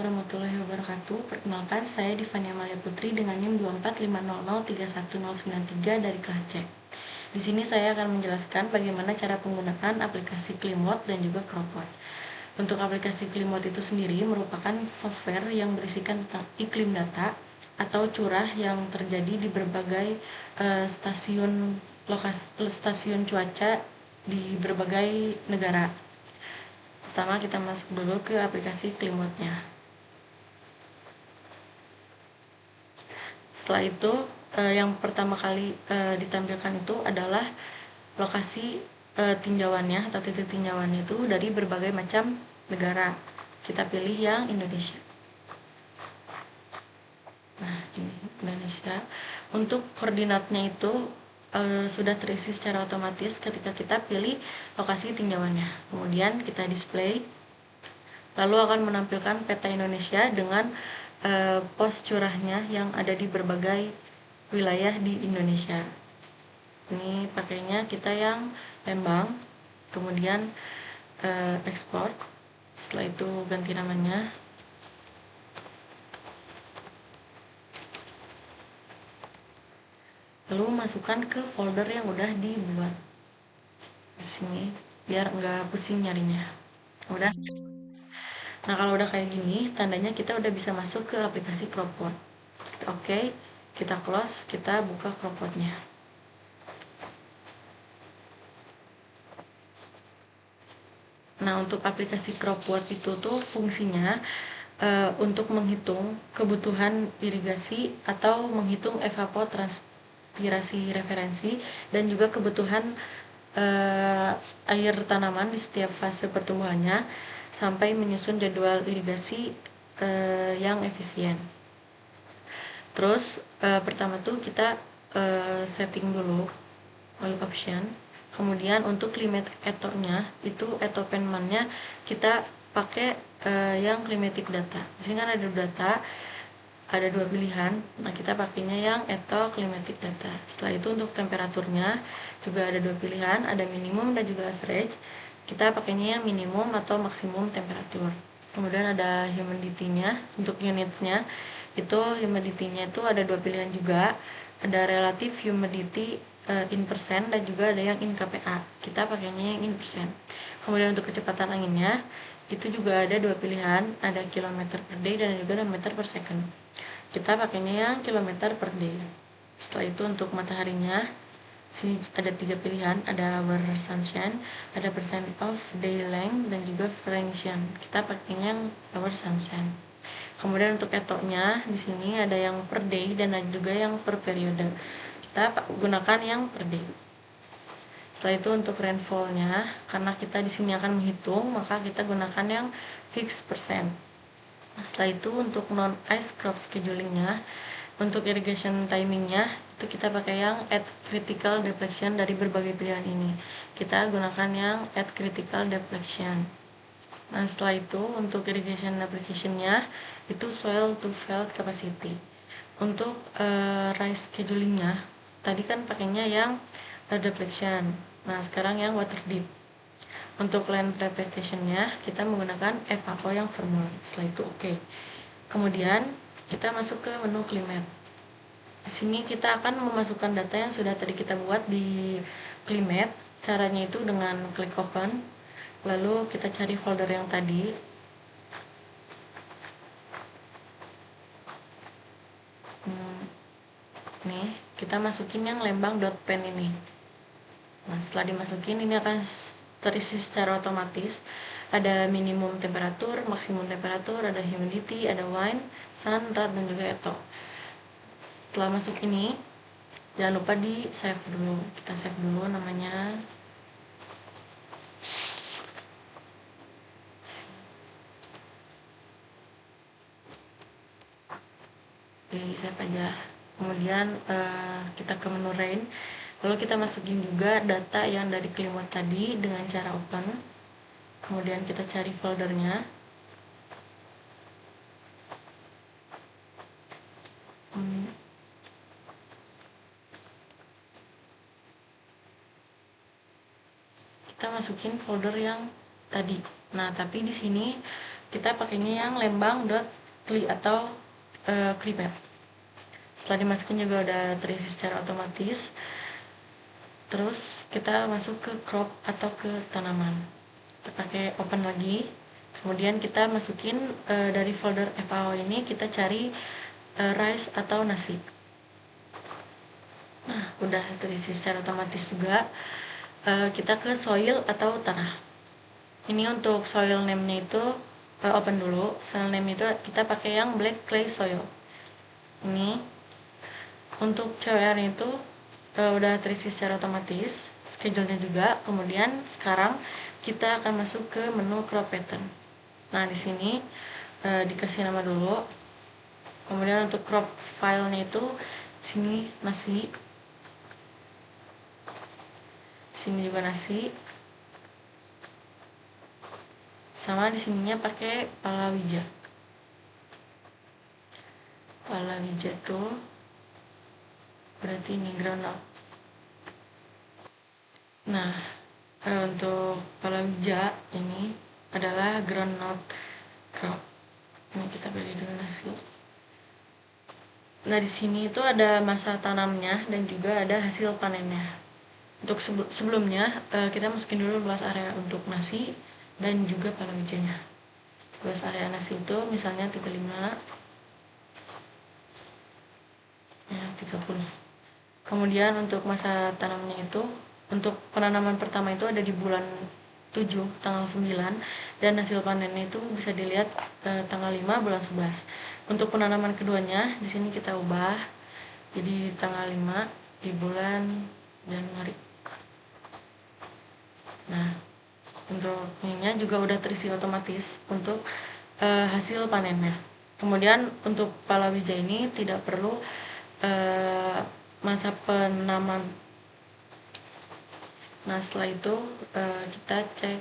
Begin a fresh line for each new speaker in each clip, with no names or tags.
warahmatullahi wabarakatuh. Perkenalkan, saya Divania Amalia Putri dengan NIM 24500319093 dari kelas C. Di sini saya akan menjelaskan bagaimana cara penggunaan aplikasi Climate dan juga Cropwatch. Untuk aplikasi Climate itu sendiri merupakan software yang berisikan tentang iklim data atau curah yang terjadi di berbagai stasiun cuaca di berbagai negara. Pertama kita masuk dulu ke aplikasi Climate-nya. Setelah itu yang pertama kali ditampilkan itu adalah lokasi tinjauannya atau titik tinjauannya itu dari berbagai macam negara. Kita pilih yang Indonesia. Nah, ini Indonesia. Untuk koordinatnya itu sudah terisi secara otomatis ketika kita pilih lokasi tinjauannya. Kemudian kita display, lalu akan menampilkan peta Indonesia dengan pos curahnya yang ada di berbagai wilayah di Indonesia. Ini pakainya kita yang Lembang, kemudian ekspor. Setelah itu ganti namanya. Lalu masukkan ke folder yang udah dibuat di sini biar nggak pusing nyarinya. Udah. Nah, kalau udah kayak gini, tandanya kita udah bisa masuk ke aplikasi Cropwatch. Kita oke, kita close, kita buka Cropwatch-nya. Nah, untuk aplikasi Cropwatch itu tuh fungsinya untuk menghitung kebutuhan irigasi atau menghitung evapotranspirasi referensi dan juga kebutuhan air tanaman di setiap fase pertumbuhannya sampai menyusun jadwal irigasi yang efisien. Terus pertama tuh kita setting dulu all option. Kemudian untuk climate eto-nya itu eto penman-nya kita pakai yang climatic data. Di sini kan ada data, ada dua pilihan. Nah, kita pakainya yang eto climatic data. Setelah itu untuk temperaturnya juga ada dua pilihan, ada minimum dan juga average. Kita pakainya yang minimum atau maksimum temperatur. Kemudian ada humidity-nya. Untuk unitnya itu humidity-nya itu ada dua pilihan juga, ada relative humidity in persen dan juga ada yang in kPa. Kita pakainya yang in persen. Kemudian untuk kecepatan anginnya itu juga ada dua pilihan, ada kilometer per day dan juga meter per second. Kita pakainya yang kilometer per day. Setelah itu untuk mataharinya sini ada tiga pilihan, ada hour sunshine, ada percent of day length dan juga fraction. Kita pakainya yang hour sunshine. Kemudian untuk eto-nya di sini ada yang per day dan ada juga yang per periode. Kita gunakan yang per day. Setelah itu untuk rainfall-nya, karena kita di sini akan menghitung, maka kita gunakan yang fixed percent. Setelah itu untuk non ice crop scheduling-nya, untuk irrigation timing-nya itu kita pakai yang at critical depletion dari berbagai pilihan ini. Kita gunakan yang at critical depletion. Nah, setelah itu untuk irrigation application-nya itu soil to field capacity. Untuk rice scheduling-nya tadi kan pakainya yang depletion. Nah, sekarang yang water deep. Untuk land preparation-nya kita menggunakan FAO yang formula. Setelah itu oke. Kemudian kita masuk ke menu climate. Di sini kita akan memasukkan data yang sudah tadi kita buat di climate. Caranya itu dengan klik open. Lalu kita cari folder yang tadi. Nih, kita masukin yang lembang.pen ini. Nah, setelah dimasukin ini akan terisi secara otomatis. Ada minimum temperatur, maksimum temperatur, ada humidity, ada wind, sun, rad, dan juga eto. Setelah masuk ini, jangan lupa di save dulu. Kita save dulu namanya. Di save aja. Kemudian kita ke menu rain. Lalu kita masukin juga data yang dari Climate tadi dengan cara open. Kemudian kita cari foldernya. Kita masukin folder yang tadi. Nah, tapi di sini kita pakainya yang lembang.cli atau clipper. Setelah dimasukin juga udah terisi secara otomatis. Terus kita masuk ke crop atau ke tanaman. Kita pakai open lagi. Kemudian kita masukin dari folder FAO ini kita cari rice atau nasi. Nah, udah terisi secara otomatis juga. Kita ke soil atau tanah. Ini untuk soil name-nya itu open dulu. Soil name itu kita pakai yang black clay soil. Ini untuk CWR itu udah terisi secara otomatis, schedule-nya juga. Kemudian sekarang kita akan masuk ke menu crop pattern. Nah, di sini dikasih nama dulu. Kemudian untuk crop filenya itu sini nasi. Sini juga nasi. Sama di sininya pakai palawija. Palawija tuh berarti ini groundnut. Nah, untuk palawija ini adalah groundnut crop. Ini kita pilih dulu nasi. Nah, di sini itu ada masa tanamnya dan juga ada hasil panennya. Untuk sebelumnya kita masukin dulu luas area untuk nasi dan juga palawijanya. Luas area nasi itu misalnya 35 ya 30. Kemudian untuk masa tanamnya itu untuk penanaman pertama itu ada di bulan 7 tanggal 9 dan hasil panennya itu bisa dilihat tanggal 5 bulan 11. Untuk penanaman keduanya di sini kita ubah jadi tanggal 5 di bulan Januari. Nah, untuk ininya juga udah terisi otomatis untuk hasil panennya. Kemudian untuk palawija ini tidak perlu masa penanaman. Nah, setelah itu kita cek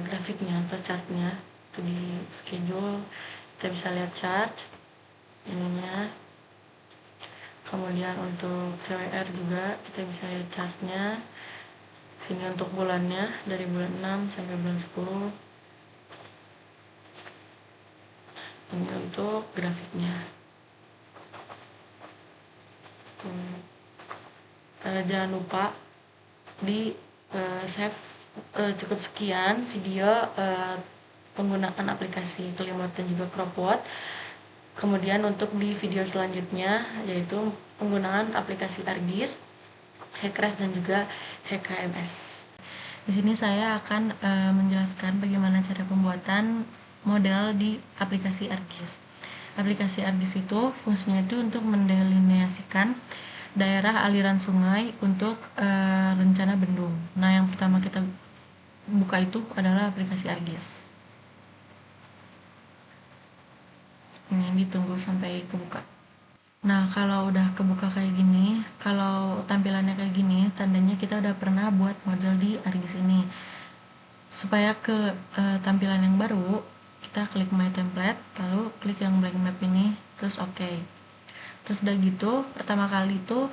grafiknya atau chartnya itu di schedule. Kita bisa lihat chart ininya. Kemudian untuk CWR juga kita bisa lihat chartnya. Sini untuk bulannya dari bulan 6 sampai bulan 10. Ini untuk grafiknya. Jangan lupa di save cukup sekian video penggunaan aplikasi Climate dan juga Cropwood. Kemudian untuk di video selanjutnya yaitu penggunaan aplikasi ArcGIS, HackRes dan juga HKMS. Di sini saya akan menjelaskan bagaimana cara pembuatan model di aplikasi ArcGIS. Aplikasi ArcGIS itu fungsinya itu untuk mendelineasikan daerah aliran sungai untuk rencana bendung. Nah, yang pertama kita buka itu adalah aplikasi ArcGIS. Ini ditunggu sampai kebuka. Nah, kalau udah kebuka kayak gini, kalau tampilannya kayak gini, tandanya kita udah pernah buat model di ArcGIS ini. Supaya ke tampilan yang baru, kita klik My Template, lalu klik yang blank map ini, terus OK. Terus udah gitu, pertama kali itu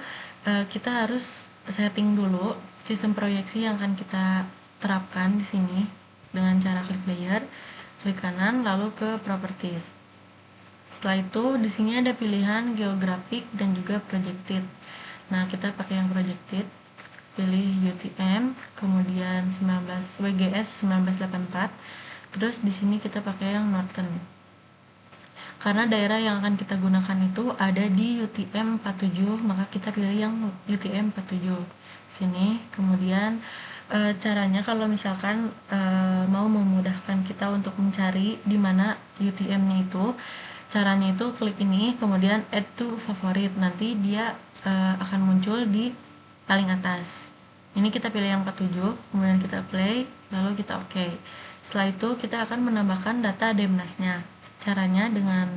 kita harus setting dulu sistem proyeksi yang akan kita terapkan di sini dengan cara klik layer, klik kanan, lalu ke properties. Setelah itu di sini ada pilihan geographic dan juga projected. Nah, kita pakai yang projected, pilih UTM, kemudian WGS 1984. Terus di sini kita pakai yang northern. Karena daerah yang akan kita gunakan itu ada di UTM 47, maka kita pilih yang UTM 47 sini. Kemudian caranya kalau misalkan mau memudahkan kita untuk mencari di mana UTM-nya itu, caranya itu klik ini, kemudian add to favorite, nanti dia akan muncul di paling atas. Ini kita pilih yang 47, kemudian kita play, lalu kita OK. Setelah itu kita akan menambahkan data DMNAS-nya. Caranya dengan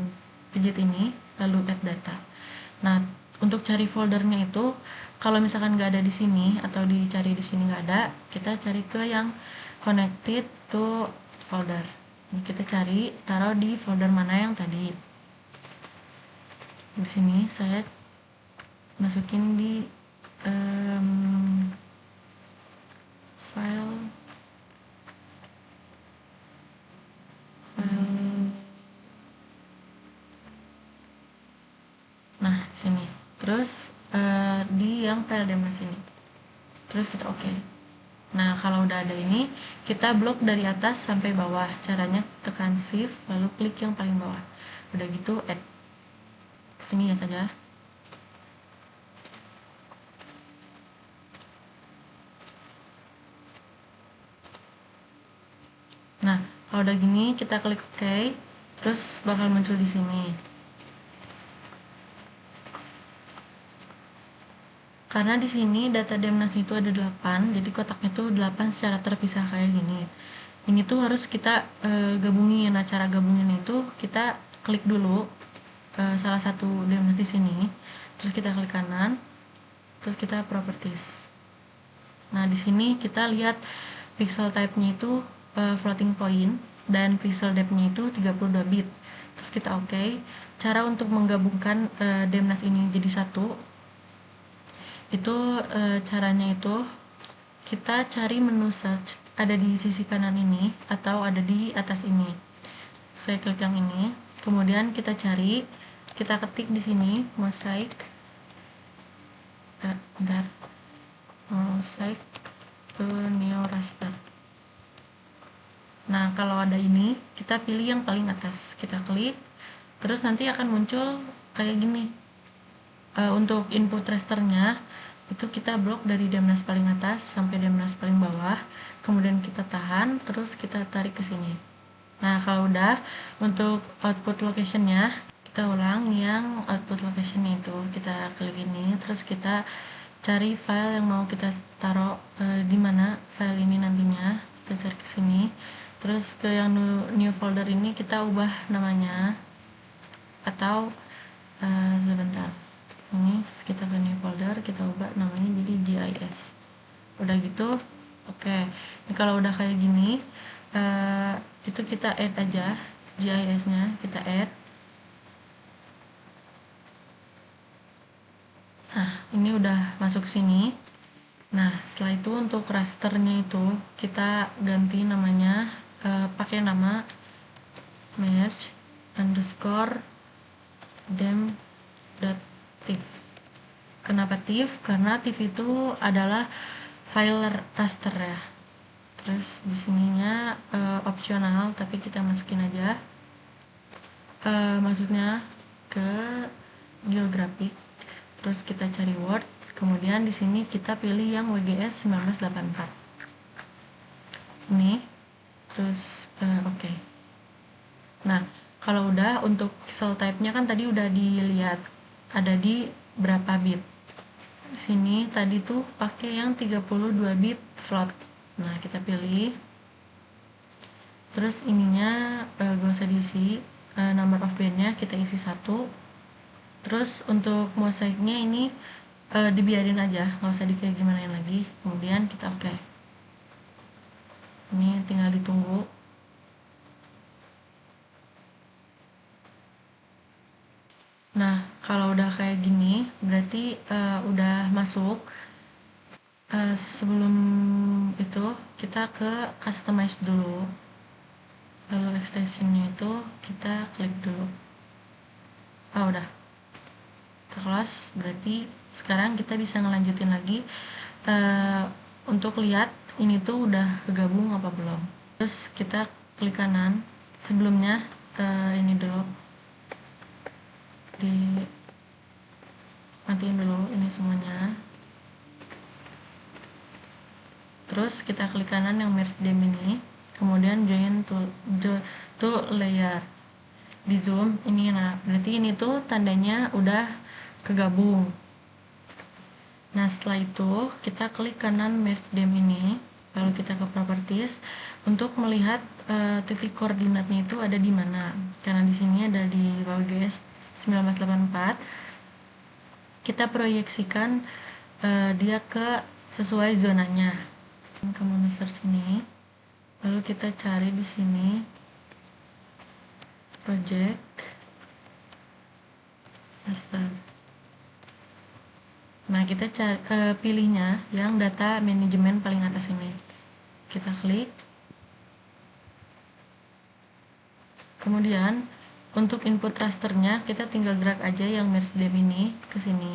pijit ini, lalu add data. Nah, untuk cari foldernya itu, kalau misalkan nggak ada di sini atau dicari di sini nggak ada, kita cari ke yang connected to folder. Kita cari, taruh di folder mana yang tadi. Di sini saya masukin di file sini, terus di yang file demnas ini, terus kita oke. Nah, kalau udah ada ini, kita blok dari atas sampai bawah. Caranya tekan shift lalu klik yang paling bawah. Udah gitu add kesini ya saja. Nah, kalau udah gini kita klik OK, terus bakal muncul di sini. Karena di sini data demnas itu ada 8, jadi kotaknya tuh 8 secara terpisah kayak gini. Ini tuh harus kita gabungin. Nah, cara gabungin itu kita klik dulu salah satu demnas di sini, terus kita klik kanan, terus kita properties. Nah, di sini kita lihat pixel type-nya itu floating point dan pixel depth-nya itu 32 bit. Terus kita oke. Cara untuk menggabungkan demnas ini jadi satu itu caranya itu kita cari menu search, ada di sisi kanan ini atau ada di atas ini. Saya klik yang ini, kemudian kita cari, kita ketik di sini mosaic mosaic to neo raster. Nah, kalau ada ini, kita pilih yang paling atas, kita klik, terus nanti akan muncul kayak gini. Untuk input rasternya itu kita blok dari demnas paling atas sampai demnas paling bawah, kemudian kita tahan, terus kita tarik ke sini. Nah, kalau udah, untuk output locationnya kita ulang yang output locationnya itu kita klik ini, terus kita cari file yang mau kita taruh di mana file ini nantinya, kita cari ke sini, terus ke yang new folder ini kita ubah namanya, atau sebentar, ini kita ke new folder, kita ubah namanya jadi GIS. Udah gitu oke. Ini kalau udah kayak gini itu kita add aja GIS nya, kita add. Nah, ini udah masuk sini. Nah, setelah itu untuk rasternya itu kita ganti namanya pakai nama merge underscore dem.tif. Kenapa tif? Karena tif itu adalah file raster ya. Terus di sininya opsional, tapi kita masukin aja. Maksudnya ke geographic. Terus kita cari Word. Kemudian di sini kita pilih yang WGS 1984. Ini. Terus oke. Nah, kalau udah untuk pixel type-nya kan tadi udah dilihat ada di berapa bit. Di sini tadi tuh pakai yang 32 bit float. Nah, kita pilih. Terus ininya gak usah diisi, number of band-nya kita isi 1. Terus untuk mosaiknya ini dibiarin aja, gak usah kayak gimana lagi. Kemudian kita oke. Ini tinggal ditunggu. Nah, kalau udah kayak gini berarti udah masuk. Sebelum itu kita ke customize dulu, lalu extensionnya itu kita klik dulu. Udah kita close. Berarti sekarang kita bisa ngelanjutin lagi untuk lihat ini tuh udah kegabung apa belum. Terus kita klik kanan. Sebelumnya ini dulu matiin dulu ini semuanya. Terus kita klik kanan yang merge dem ini, kemudian join to layer, di zoom ini. Nah, berarti ini tuh tandanya udah kegabung. Nah, setelah itu kita klik kanan merge dem ini, lalu kita ke properties untuk melihat titik koordinatnya itu ada di mana. Karena di sini ada di WGS 1984, kita proyeksikan dia ke sesuai zonanya. Ke menu search ini, lalu kita cari di sini project master. Nah, kita cari, pilihnya yang data manajemen paling atas ini, kita klik. Kemudian untuk input rasternya kita tinggal drag aja yang merge dem ini ke sini.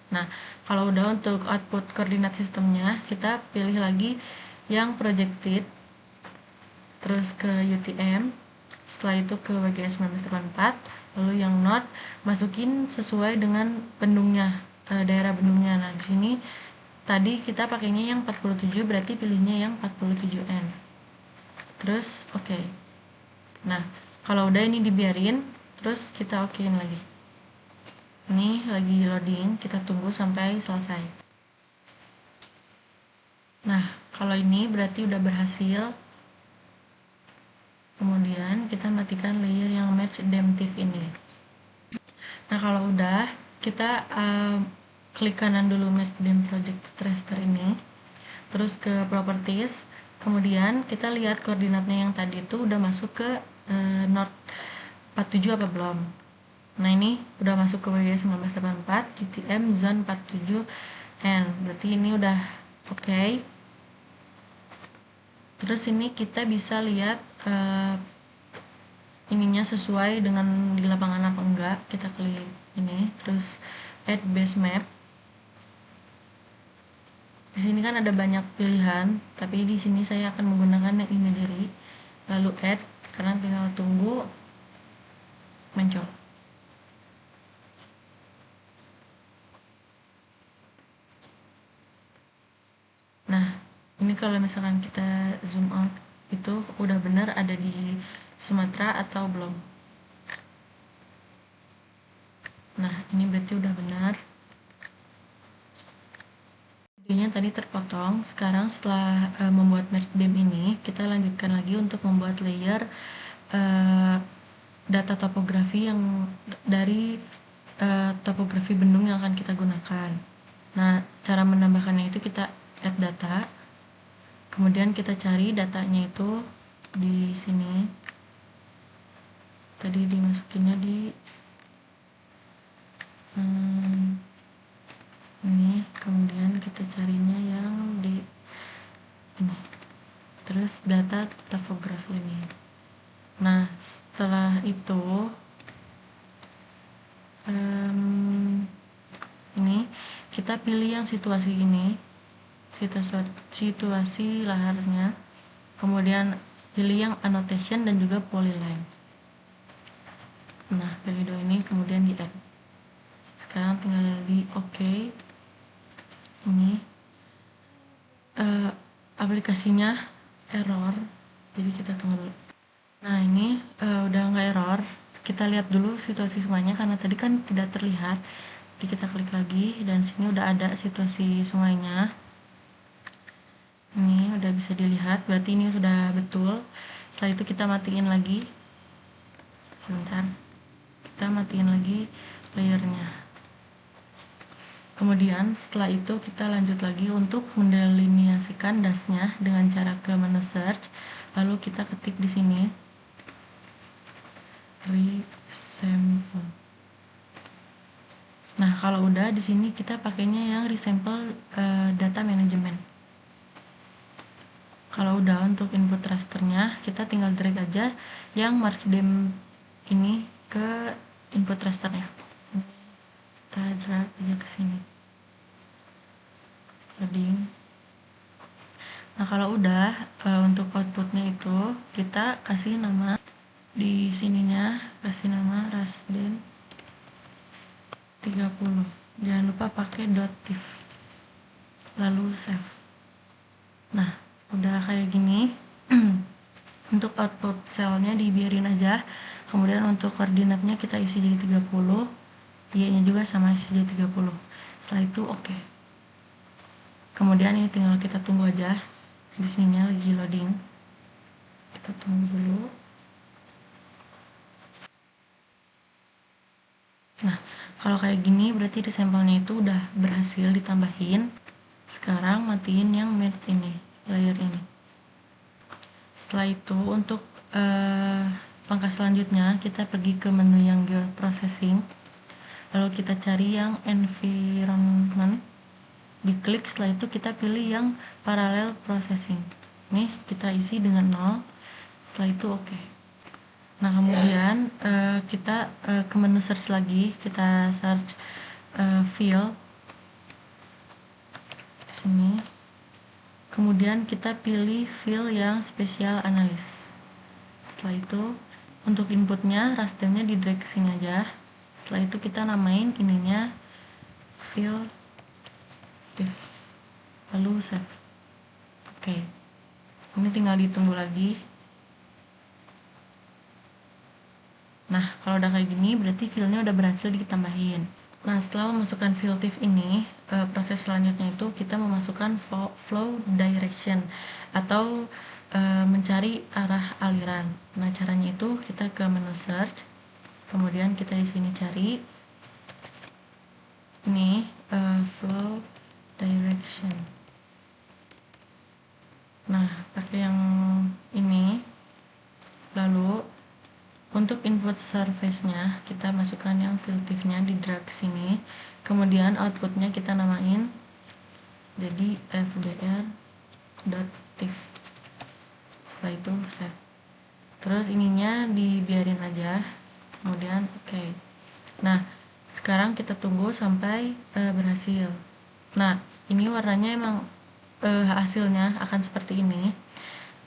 Nah, kalau udah untuk output koordinat sistemnya, kita pilih lagi yang projected, terus ke UTM, setelah itu ke WGS 1984, lalu yang north masukin sesuai dengan bendungnya, daerah bendungnya. Nah, di sini tadi kita pakainya yang 47, berarti pilihnya yang 47N. Terus oke. Nah, kalau udah ini dibiarin, terus kita okein lagi. Ini lagi loading, kita tunggu sampai selesai. Nah, kalau ini berarti udah berhasil. Kemudian kita matikan layer yang merge demtiv ini. Nah, kalau udah, kita klik kanan dulu merge dem project raster ini. Terus ke properties. Kemudian kita lihat koordinatnya yang tadi itu udah masuk ke north 47 apa belum. Nah, ini udah masuk ke WGS 1984 UTM zone 47N, berarti ini udah oke. Terus ini kita bisa lihat ininya sesuai dengan di lapangan apa enggak. Kita klik ini, terus add base map. Di sini kan ada banyak pilihan, tapi di sini saya akan menggunakan yang imagery. Lalu add, karena tinggal tunggu muncul. Nah, ini kalau misalkan kita zoom out, itu udah benar ada di Sumatera atau belum. Nah, ini berarti udah benar. Videonya tadi terpotong. Sekarang setelah membuat merge dem ini, kita lanjutkan lagi untuk membuat layer data topografi yang dari topografi bendung yang akan kita gunakan. Nah, cara menambahkannya itu kita add data, kemudian kita cari datanya itu di sini. Tadi dimasukinnya di ini, kemudian kita carinya yang di ini, terus data topografi ini. Nah, setelah itu ini kita pilih yang situasi ini, situasi laharnya, kemudian pilih yang annotation dan juga polyline. Nah, pilih dua ini, kemudian di add. Sekarang tinggal di oke. Ini aplikasinya error, jadi kita tunggu dulu. Nah, ini udah nggak error. Kita lihat dulu situasi sungainya, karena tadi kan tidak terlihat. Jadi kita klik lagi, dan sini udah ada situasi sungainya. Ini udah bisa dilihat, berarti ini sudah betul. Setelah itu kita matiin lagi. Sebentar, kita matiin lagi layernya. Kemudian setelah itu kita lanjut lagi untuk mendeliniasikan dasnya dengan cara ke menu search, lalu kita ketik di sini resample. Nah, kalau udah di sini kita pakainya yang resample data management. Kalau udah untuk input rasternya, kita tinggal drag aja yang merge dem ini ke input rasternya. Kita drag aja ke sini. Loading. Nah, kalau udah untuk outputnya itu kita kasih nama di sininya, kasih nama rasdem 30. Jangan lupa pakai .tif. Lalu save. Nah, udah kayak gini. Untuk output selnya dibiarin aja. Kemudian untuk koordinatnya kita isi jadi 30. Y-nya juga sama isi jadi 30. Setelah itu oke. Kemudian ini tinggal kita tunggu aja. Di sininya lagi loading. Kita tunggu dulu. Nah, kalau kayak gini berarti di sampelnya itu udah berhasil ditambahin. Sekarang matiin yang merge ini, layer ini. Setelah itu untuk langkah selanjutnya kita pergi ke menu yang geoprocessing, lalu kita cari yang environment, diklik. Setelah itu kita pilih yang parallel processing. Nih kita isi dengan 0. Setelah itu oke. Nah, kemudian kita ke menu search lagi, kita search fill di sini. Kemudian kita pilih fill yang spesial analis. Setelah itu untuk inputnya rasternya di drag ke sini aja. Setelah itu kita namain ininya fill div, lalu save. Oke, ini tinggal ditunggu lagi. Nah, kalau udah kayak gini berarti fillnya udah berhasil ditambahin. Nah, setelah memasukkan fill div ini, proses selanjutnya itu kita memasukkan flow direction atau mencari arah aliran. Nah, caranya itu kita ke menu search, kemudian kita di sini cari ini flow direction. Nah, pakai yang ini. Lalu untuk input surface-nya kita masukkan yang fill div-nya di drag sini. Kemudian outputnya kita namain jadi fdr.div. Setelah itu save. Terus ininya dibiarin aja. Kemudian oke. Nah, sekarang kita tunggu sampai berhasil. Nah, ini warnanya emang hasilnya akan seperti ini.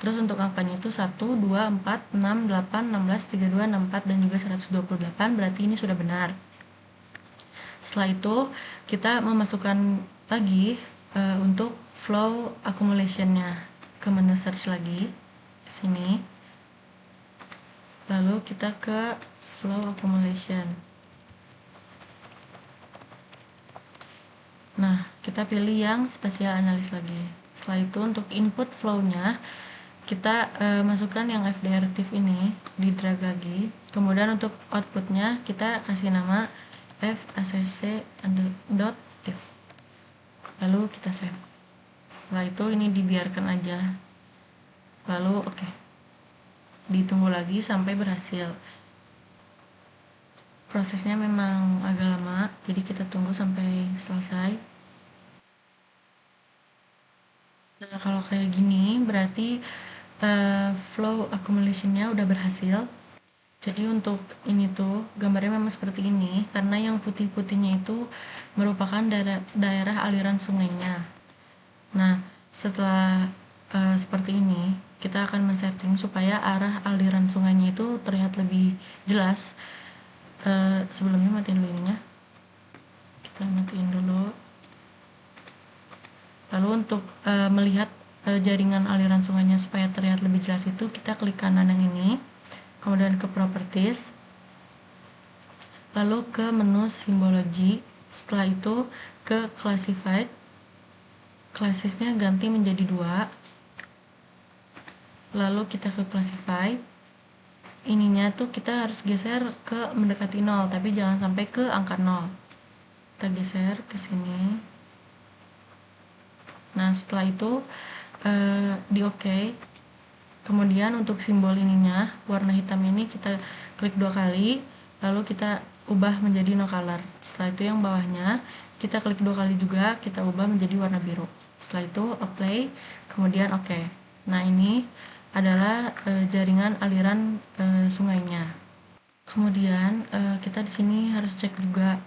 Terus untuk angkanya itu 1, 2, 4, 6, 8, 16, 32, 64 dan juga 128, berarti ini sudah benar. Setelah itu kita memasukkan lagi untuk flow accumulation-nya ke menu search lagi ke sini. Lalu kita ke flow accumulation. Nah, kita pilih yang spesial analis lagi. Setelah itu untuk input flow-nya kita masukkan yang fdr div ini, di drag lagi. Kemudian untuk outputnya kita kasih nama facc.div. Lalu kita save. Setelah itu ini dibiarkan aja. Lalu oke. Ditunggu lagi sampai berhasil. Prosesnya memang agak lama, jadi kita tunggu sampai selesai. Nah, kalau kayak gini berarti flow accumulation-nya udah berhasil. Jadi untuk ini tuh gambarnya memang seperti ini karena yang putih-putihnya itu merupakan daerah aliran sungainya. Nah, setelah seperti ini kita akan men-setting supaya arah aliran sungainya itu terlihat lebih jelas. Sebelumnya matiin dulu ininya. Kita matiin dulu. Lalu untuk melihat jaringan aliran sungainya supaya terlihat lebih jelas itu kita klik kanan yang ini, kemudian ke properties, lalu ke menu simbology. Setelah itu ke classified, classesnya ganti menjadi 2, lalu kita ke classify. Ininya tuh kita harus geser ke mendekati 0 tapi jangan sampai ke angka 0. Kita geser ke sini. Nah, setelah itu di OK. Kemudian untuk simbol ininya, warna hitam ini kita klik 2 kali, lalu kita ubah menjadi no color. Setelah itu yang bawahnya kita klik 2 kali juga, kita ubah menjadi warna biru. Setelah itu apply, kemudian OK. Nah, ini adalah jaringan aliran sungainya. Kemudian kita di sini harus cek juga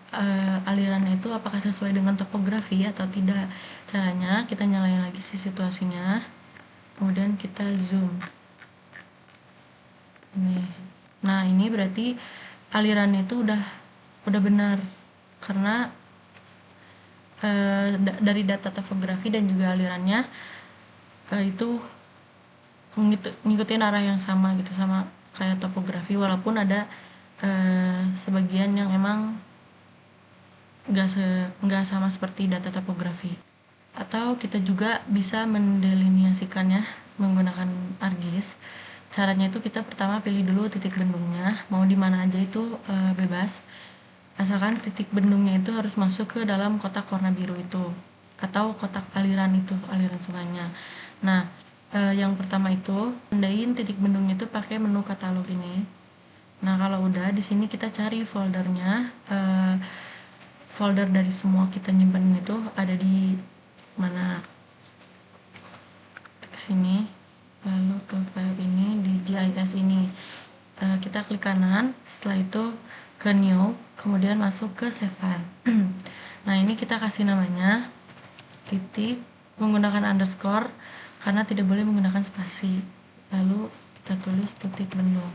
alirannya itu apakah sesuai dengan topografi atau tidak. Caranya kita nyalain lagi si situasinya, kemudian kita zoom. Ini. Nah, ini berarti alirannya itu udah benar karena dari data topografi dan juga alirannya itu ngikutin arah yang sama gitu, sama kayak topografi, walaupun ada sebagian yang emang nggak sama seperti data topografi. Atau kita juga bisa mendeliniasikannya menggunakan ArcGIS. Caranya itu kita pertama pilih dulu titik bendungnya, mau di mana aja itu bebas, asalkan titik bendungnya itu harus masuk ke dalam kotak warna biru itu atau kotak aliran itu, aliran sungainya. Nah, yang pertama itu tandain titik bendungnya itu pakai menu katalog ini. Nah, kalau udah di sini kita cari foldernya, folder dari semua kita nyimpan itu ada di mana. Ke sini, lalu ke file ini di GIS ini. kita klik kanan, setelah itu ke new, kemudian masuk ke save file. Nah, ini kita kasih namanya titik menggunakan underscore karena tidak boleh menggunakan spasi. Lalu kita tulis titik bendung.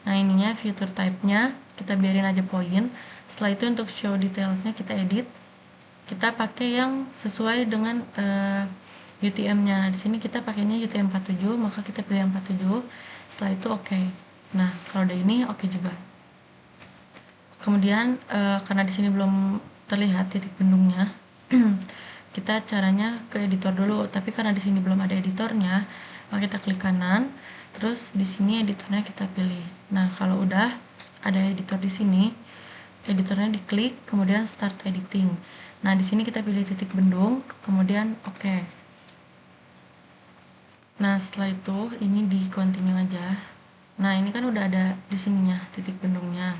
Nah, ininya filter type-nya kita biarin aja point. Setelah itu untuk show details-nya kita edit. Kita pakai yang sesuai dengan UTM-nya. Nah, di sini kita pakainya UTM 47, maka kita pilih yang 47. Setelah itu oke. Nah, kalau udah ini oke juga. Kemudian karena di sini belum terlihat titik bendungnya, kita caranya ke editor dulu. Tapi karena di sini belum ada editornya, maka kita klik kanan, terus di sini editornya kita pilih. Nah, kalau udah ada editor di sini, editornya diklik, kemudian start editing. Nah, di sini kita pilih titik bendung, kemudian oke. Nah, setelah itu ini di continue aja. Nah, ini kan udah ada di sininya titik bendungnya.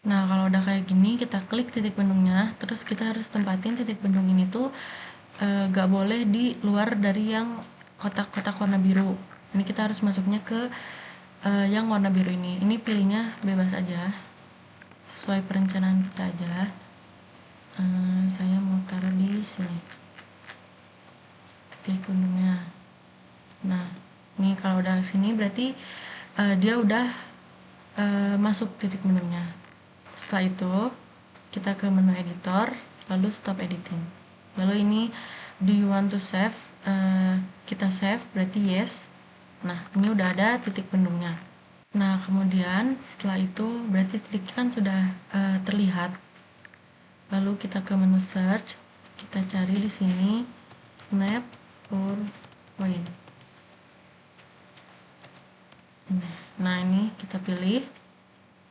Nah, kalau udah kayak gini, kita klik titik bendungnya, terus kita harus tempatin titik bendung ini tuh gak boleh di luar dari yang kotak-kotak warna biru. Ini kita harus masuknya ke yang warna biru ini. Ini pilihnya bebas aja, sesuai perencanaan kita aja. Saya mau taruh di sini titik bendungnya. Nah, ini kalau udah sini berarti dia udah masuk titik bendungnya. Setelah itu kita ke menu editor, lalu stop editing. Lalu ini do you want to save? Kita save berarti yes. Nah, ini udah ada titik bendungnya. Nah, kemudian setelah itu berarti titik kan sudah terlihat. Lalu kita ke menu search, kita cari di sini snap or point. Nah, ini kita pilih.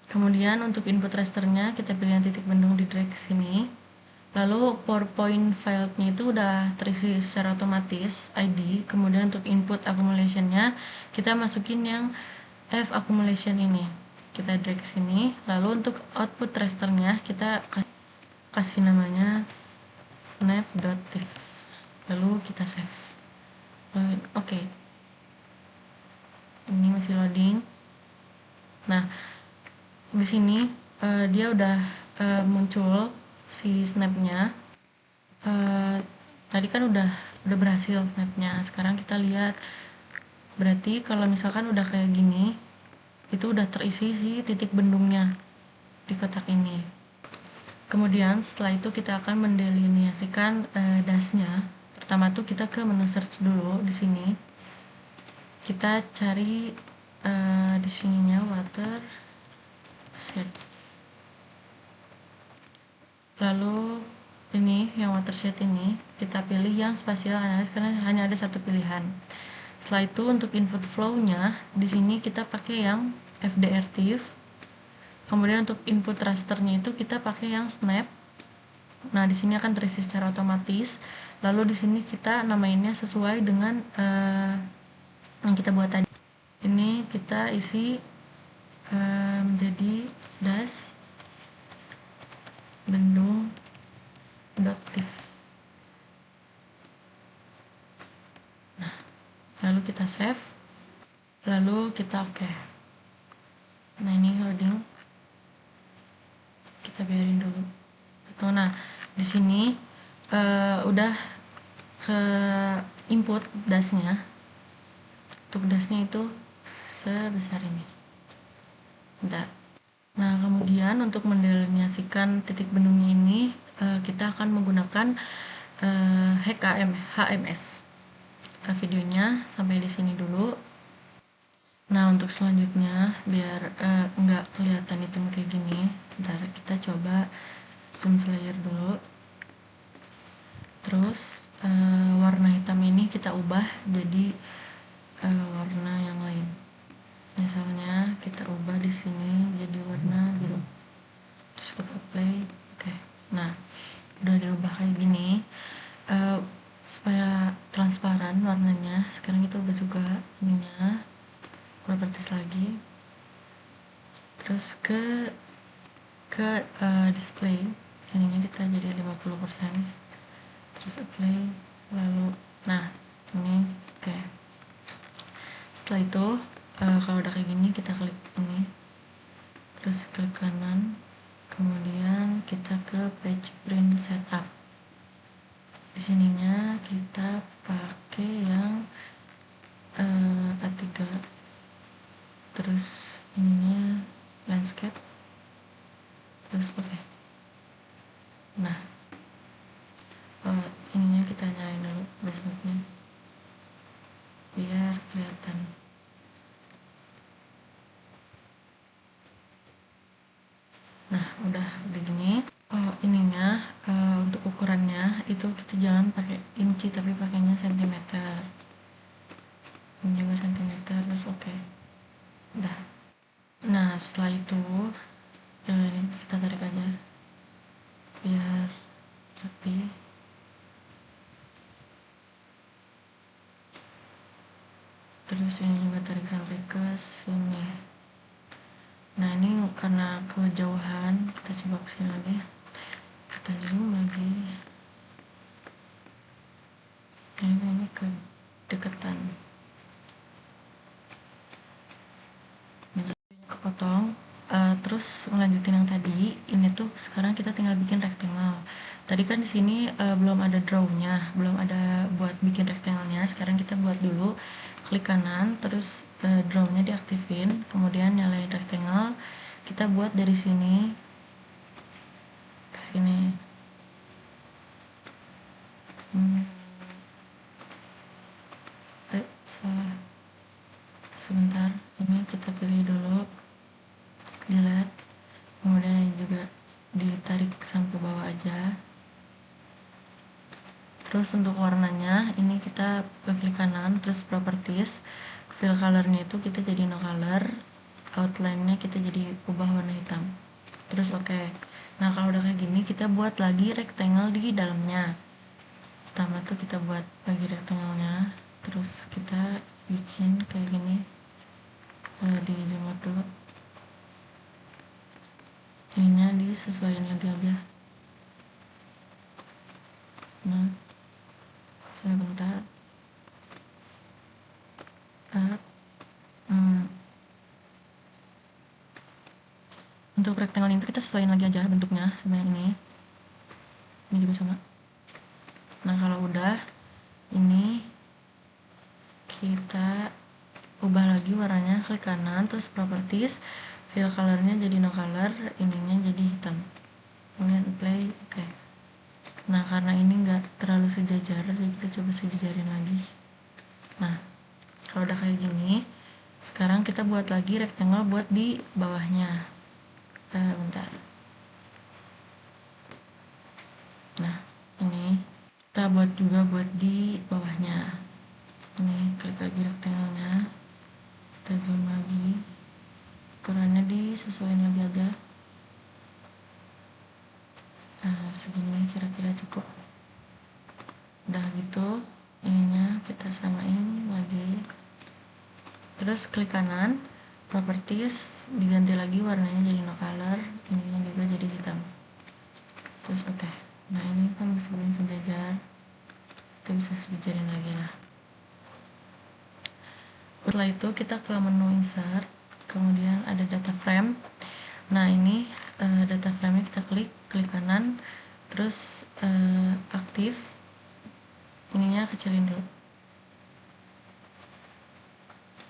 Kemudian untuk input rasternya kita pilih yang titik bendung di drag sini. Lalu PowerPoint filenya itu udah terisi secara otomatis ID. Kemudian untuk input accumulation-nya kita masukin yang F accumulation ini. Kita drag ke sini. Lalu untuk output rasternya kita kasih namanya snap.tif. Lalu kita save. Oke. Ini masih loading. Nah, di sini dia udah muncul si snapnya. Tadi kan udah berhasil snapnya. Sekarang kita lihat, berarti kalau misalkan udah kayak gini, itu udah terisi si titik bendungnya di kotak ini. Kemudian setelah itu kita akan mendelineasikan dashnya. Pertama tuh kita ke menu search dulu di sini. Kita cari di sininya water shed. Lalu ini yang watershed ini kita pilih yang spatial analysis karena hanya ada satu pilihan. Setelah itu untuk input flow-nya di sini kita pakai yang FDRTIF. Kemudian untuk input rasternya itu kita pakai yang snap. Nah, di sini akan terisi secara otomatis. Lalu di sini kita namainnya sesuai dengan yang kita buat tadi. Ini kita isi menjadi dash bendung.tif. Nah, lalu kita save, lalu kita oke. Nah, ini loading, kita biarin dulu. Nah, di sini udah ke input dashnya. Untuk dashnya itu sebesar ini. Bentar. Nah, kemudian untuk mendelineasikan titik bendungnya ini kita akan menggunakan HMS. Videonya sampai di sini dulu. Nah, untuk selanjutnya biar nggak kelihatan hitam kayak gini, bentar kita coba zoom layer dulu. Terus warna hitam ini kita ubah jadi warna yang lain. Misalnya kita ubah di sini jadi warna biru. Terus kita play. Oke. Nah, udah diubah kayak gini. Supaya transparan warnanya, sekarang kita ubah juga ininya, properties lagi. Terus ke display, ininya kita jadi 50%. Terus apply, lalu nah ini oke. Setelah itu kalau udah kayak gini kita klik ini, terus klik kanan, kemudian kita ke page print setup. Di sininya kita pakai yang A3, terus ininya landscape, terus oke. Nah, ininya kita nyalain dulu basementnya biar kelihatan. Nah, udah begini. Ininya untuk ukurannya itu kita jangan pakai inci tapi pakainya sentimeter. Ini juga sentimeter, terus oke. Udah. Nah, setelah itu ini kita tarik aja biar rapi. Terus ini juga tarik sampai ke sini. Nah, ini karena kejauhan, kita coba kesini lagi, kita zoom lagi. Ini kedekatan. Nah, kepotong. Terus melanjutin yang tadi, ini tuh sekarang kita tinggal bikin rectangle. Tadi kan di sini belum ada drawnya, belum ada buat bikin rectangle-nya. Sekarang kita buat dulu, klik kanan, terus drawnya diaktifin, kemudian nyalain rectangle. Kita buat dari sini ke sini. Salah. Sebentar, ini kita pilih dulu, delete, kemudian juga ditarik sampai bawah aja. Terus untuk warnanya ini kita klik kanan, terus properties, fill colornya itu kita jadi no color, outline-nya kita jadi ubah warna hitam, terus oke. Nah, kalau udah kayak gini kita buat lagi rectangle di dalamnya. Pertama tuh kita buat lagi rectangle-nya, terus kita bikin kayak gini, di zoom out dulu, ininya disesuaikan lagi aja. Nah, sebentar. Untuk rectangle ini kita sesuaiin lagi aja bentuknya sama yang ini juga sama. Nah, kalau udah ini kita ubah lagi warnanya, klik kanan, terus properties, fill colornya jadi no color, ininya jadi hitam, kemudian apply, oke. Nah, karena ini nggak terlalu sejajar, jadi kita coba sejajarin lagi. Nah, kalau udah kayak gini, sekarang kita buat lagi rectangle buat di bawahnya. Bentar. Nah, ini kita buat juga buat di bawahnya. Ini klik lagi rectangle-nya, kita zoom lagi, ukurannya disesuaikan lagi aja. Nah, segini kira-kira cukup. Udah gitu, ininya kita samain lagi, terus klik kanan, properties, diganti lagi warnanya jadi no color, ininya juga jadi hitam, terus oke. Nah, ini kan bisa sejajar, kita bisa sejajarin lagi. Nah, setelah itu kita ke menu insert, kemudian ada data frame. Nah, ini data frame-nya kita klik kanan, terus aktif, ininya kecilin dulu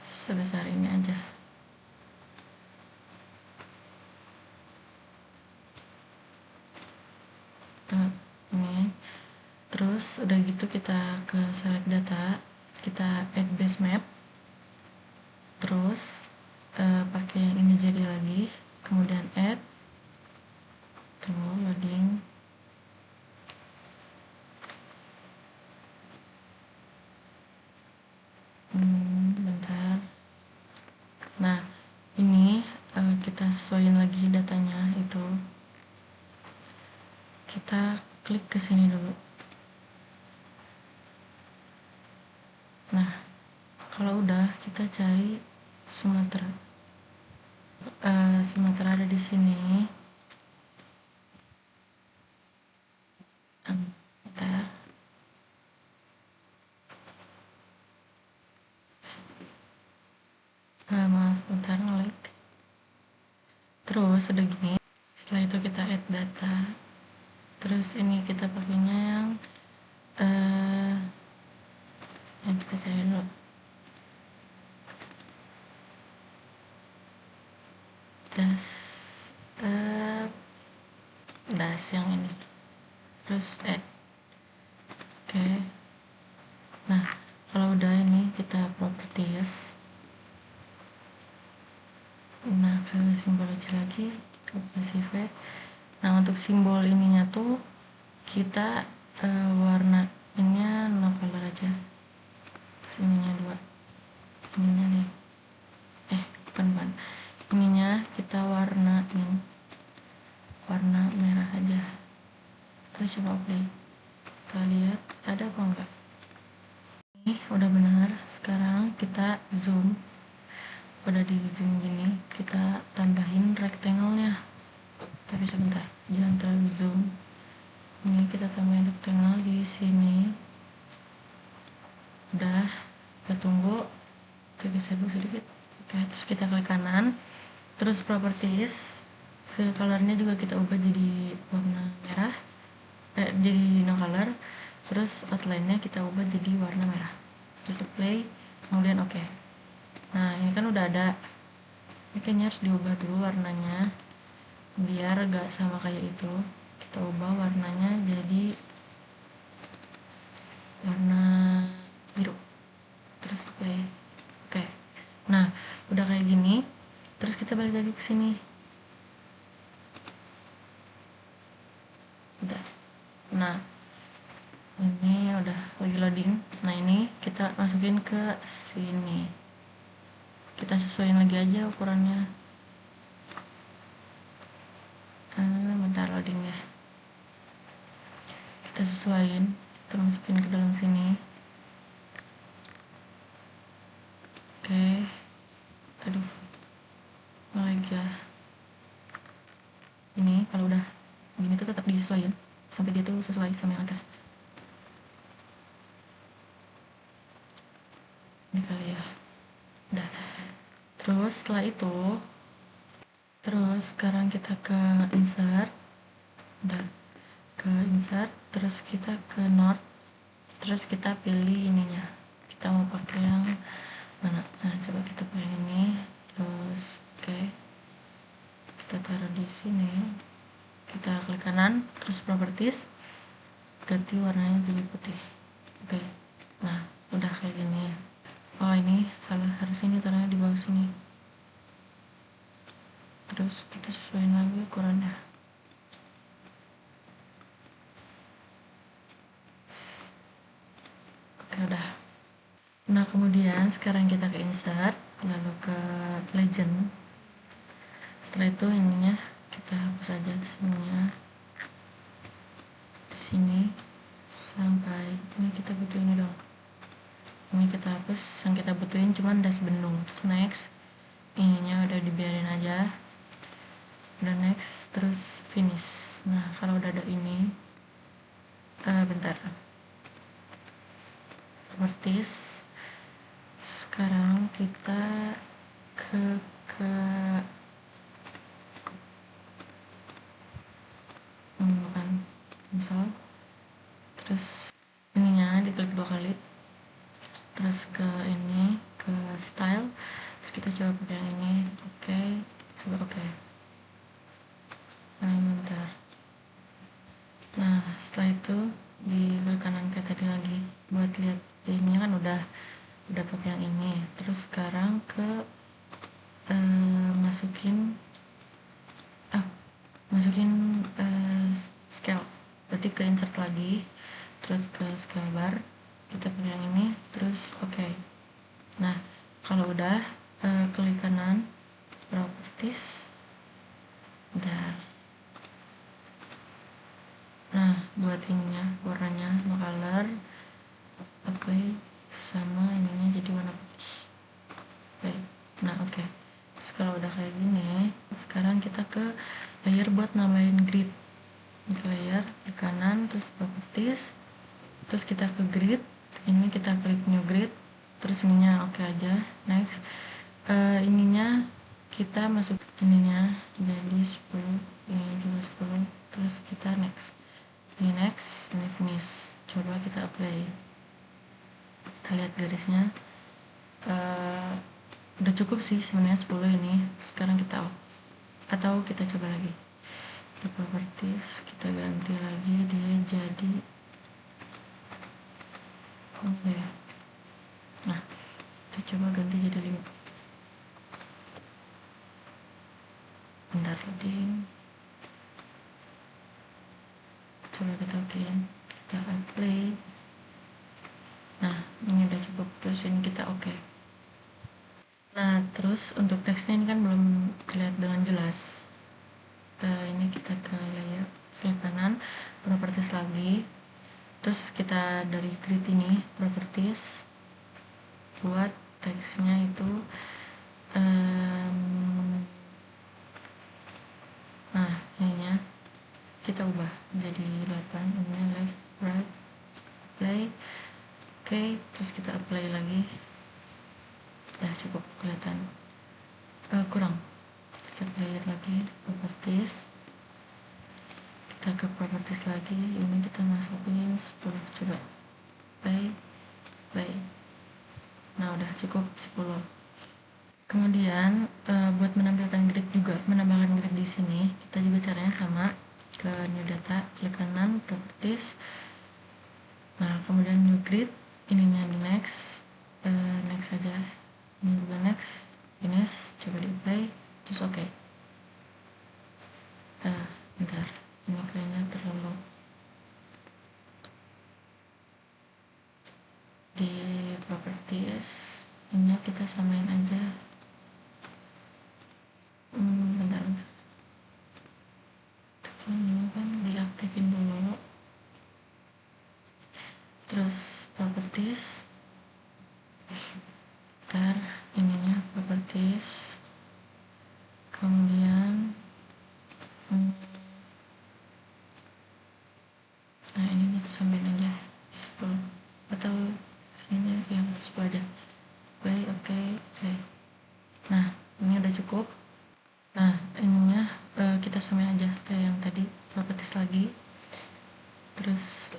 sebesar ini aja. Ini terus udah gitu kita ke select data, kita add base map, terus pakai yang ini jadi lagi, kemudian add, tunggu loading. Bentar. Nah, ini kita sesuaiin lagi datanya, itu kita klik ke sini dulu. Nah, kalau udah kita cari Sumatera. Sumatera ada di sini. Bentar. Maaf, bentar ngelik. Terus udah gini, setelah itu kita add data. Terus ini kita pakainya yang kita cari dulu. Das yang ini. Terus add. Oke. Nah, kalau udah ini kita properties. Nah, ke simbol lagi, ke passive. Nah, untuk simbol ininya tuh kita warnanya no color aja. Terus ininya 2. Ininya nih. Bukan. Ininya kita warnain warna merah aja. Terus coba play. Kita lihat ada apa enggak. Ini udah benar. Sekarang kita zoom. Udah di zoom gini, kita tambahin rectangle-nya. Tapi sebentar, jangan terlalu zoom. Ini kita tambahin rectangle di sini. Udah, kita tunggu. Kita geser dulu sedikit. Oke, terus kita klik kanan. Terus properties, fill color-nya juga kita ubah jadi warna merah. Jadi no color. Terus outline-nya kita ubah jadi warna merah. Terus play, kemudian oke. Nah, ini kan udah ada. Ini kayaknya harus diubah dulu warnanya biar gak sama kayak itu. Kita ubah warnanya jadi warna biru. Terus play. Oke. Nah, udah kayak gini. Terus kita balik lagi ke sini. Udah. Nah, ini udah lagi loading. Nah, ini kita masukin ke sini. Kita sesuaiin lagi aja ukurannya. Bentar loading ya. Kita sesuaiin, kita masukin ke dalam sini. Oke. Aduh, lagi ya. Ini kalau udah gini tuh tetap disesuaiin sampai dia tuh sesuai sama yang atas. Ini kali ya. Udah. Terus setelah itu, sekarang kita ke insert. Udah. Ke insert, terus kita ke north. Terus kita pilih ininya. Kita mau pakai yang mana? Nah, coba kita pakai yang ini. Terus oke. Kita taruh di sini. Kita klik kanan, terus properties. Ganti warnanya jadi putih. Oke. Nah, udah kayak gini. Oh, ini salah, harus ini taruhnya di bawah sini. Terus kita sesuaiin lagi ukurannya. Oke, udah. Nah, kemudian sekarang kita ke insert, lalu ke legend. Setelah itu ininya kita hapus aja semuanya. Di sini sampai ini kita butuh ini dong. Ini kita hapus, yang kita butuhin cuman das benung. Terus next, ininya udah dibiarin aja. Udah next, terus finish. Nah, kalau udah ada ini, bentar. Properties. Sekarang kita ke bukan misal. Terus ininya diklik 2 kali. Terus ke ini, ke style. Terus kita coba pakai yang ini. Oke, coba oke. Bentar. Nah, setelah itu di kanan kayak tadi lagi buat lihat ini kan udah pakai yang ini. Terus sekarang ke masukin scale. Berarti ke insert lagi, terus ke scale bar, kita pakai yang ini, terus oke. Nah, kalau udah klik kanan properties. Bentar. Nah, buat ininya warnanya no color, apply sama ininya jadi warna putih. Oke. Nah, oke. Terus kalau udah kayak gini, sekarang kita ke layer buat nambahin grid. Ke layer ke kanan, terus properties, terus kita ke grid. Ini kita klik new grid, terus ininya oke aja. Next, ininya kita masuk ininya jadi 10, ini juga 10, terus kita next, ini next, ini finish. Coba kita apply, kita lihat garisnya. Udah cukup sih sebenarnya 10 ini. Sekarang kita off, atau kita coba lagi, kita properties, kita ganti lagi dia jadi ya. Nah, kita coba ganti jadi 5. Bentar loading, coba kita okein, kita apply. Nah, ini udah cukup, terus ini kita oke. Nah, terus untuk teksnya ini kan belum kelihatan dengan jelas. Ini kita ke layer slide kanan, properties lagi, terus kita dari grid ini properties buat teksnya itu nah ininya kita ubah jadi 8, ini left right apply. Oke, terus kita apply lagi. Udah cukup kelihatan. Kurang, kita player lagi, properties, kita ke properties lagi, ini kita masukin 10, coba play. Nah, udah cukup 10. Kemudian buat menampilkan grid juga, menambahkan grid di sini, kita juga caranya sama, ke new data, klik kanan, properties. Nah, kemudian new grid, ininya di next, next saja, ini juga next, finish, coba di apply, terus oke. Bentar, ini kayaknya terlalu di properties, ini kita samain aja. Bentar, ini kan diaktifin dulu, terus properties, ntar ininya properties, kemudian nah ini nih samain aja 10, atau ini yang 10 aja. Baik, oke. Nah, ini udah cukup. Nah, ininya kita samain aja kayak yang tadi, properties lagi, terus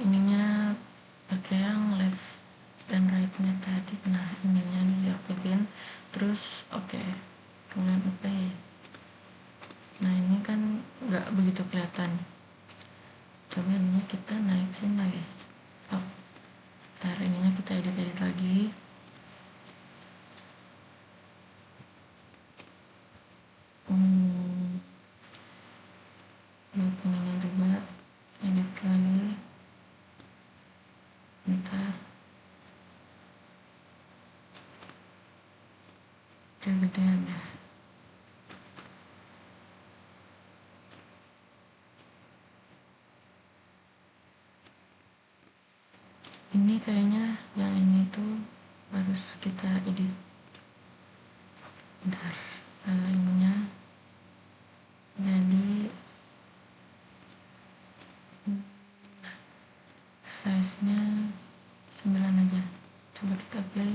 ininya pakai yang left dan right nya tadi. Nah, ininya diaktifin, terus oke. Kemudian apply. Nah, ini kan nggak begitu kelihatan, coba ininya kita naikin lagi. Ntar ininya kita edit lagi. Buat ininya juga edit lagi. Ntar kegedean ya. Ini kayaknya yang ini tuh harus kita edit. Bentar, ininya jadi size nya 9 aja, coba kita apply.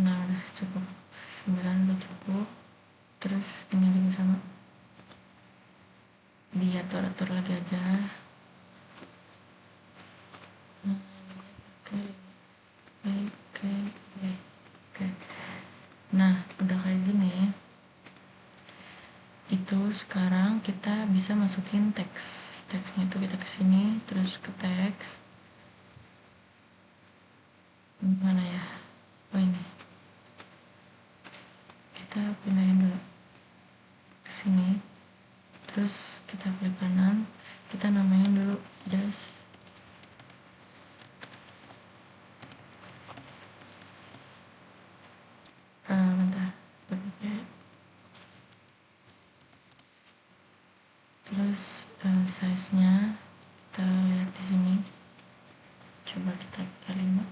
Nah, udah cukup, 9 udah cukup. Terus ini juga sama, diatur lagi aja. Oke. Nah, udah kayak gini. Itu sekarang kita bisa masukin teksnya itu kita kesini, terus ke teks. Mana ya? Oh, ini. Kita pindahin dulu ke sini. Terus kita klik kanan, kita namain dulu just. Bentar. Terus size-nya kita lihat di sini. Coba kita ke 5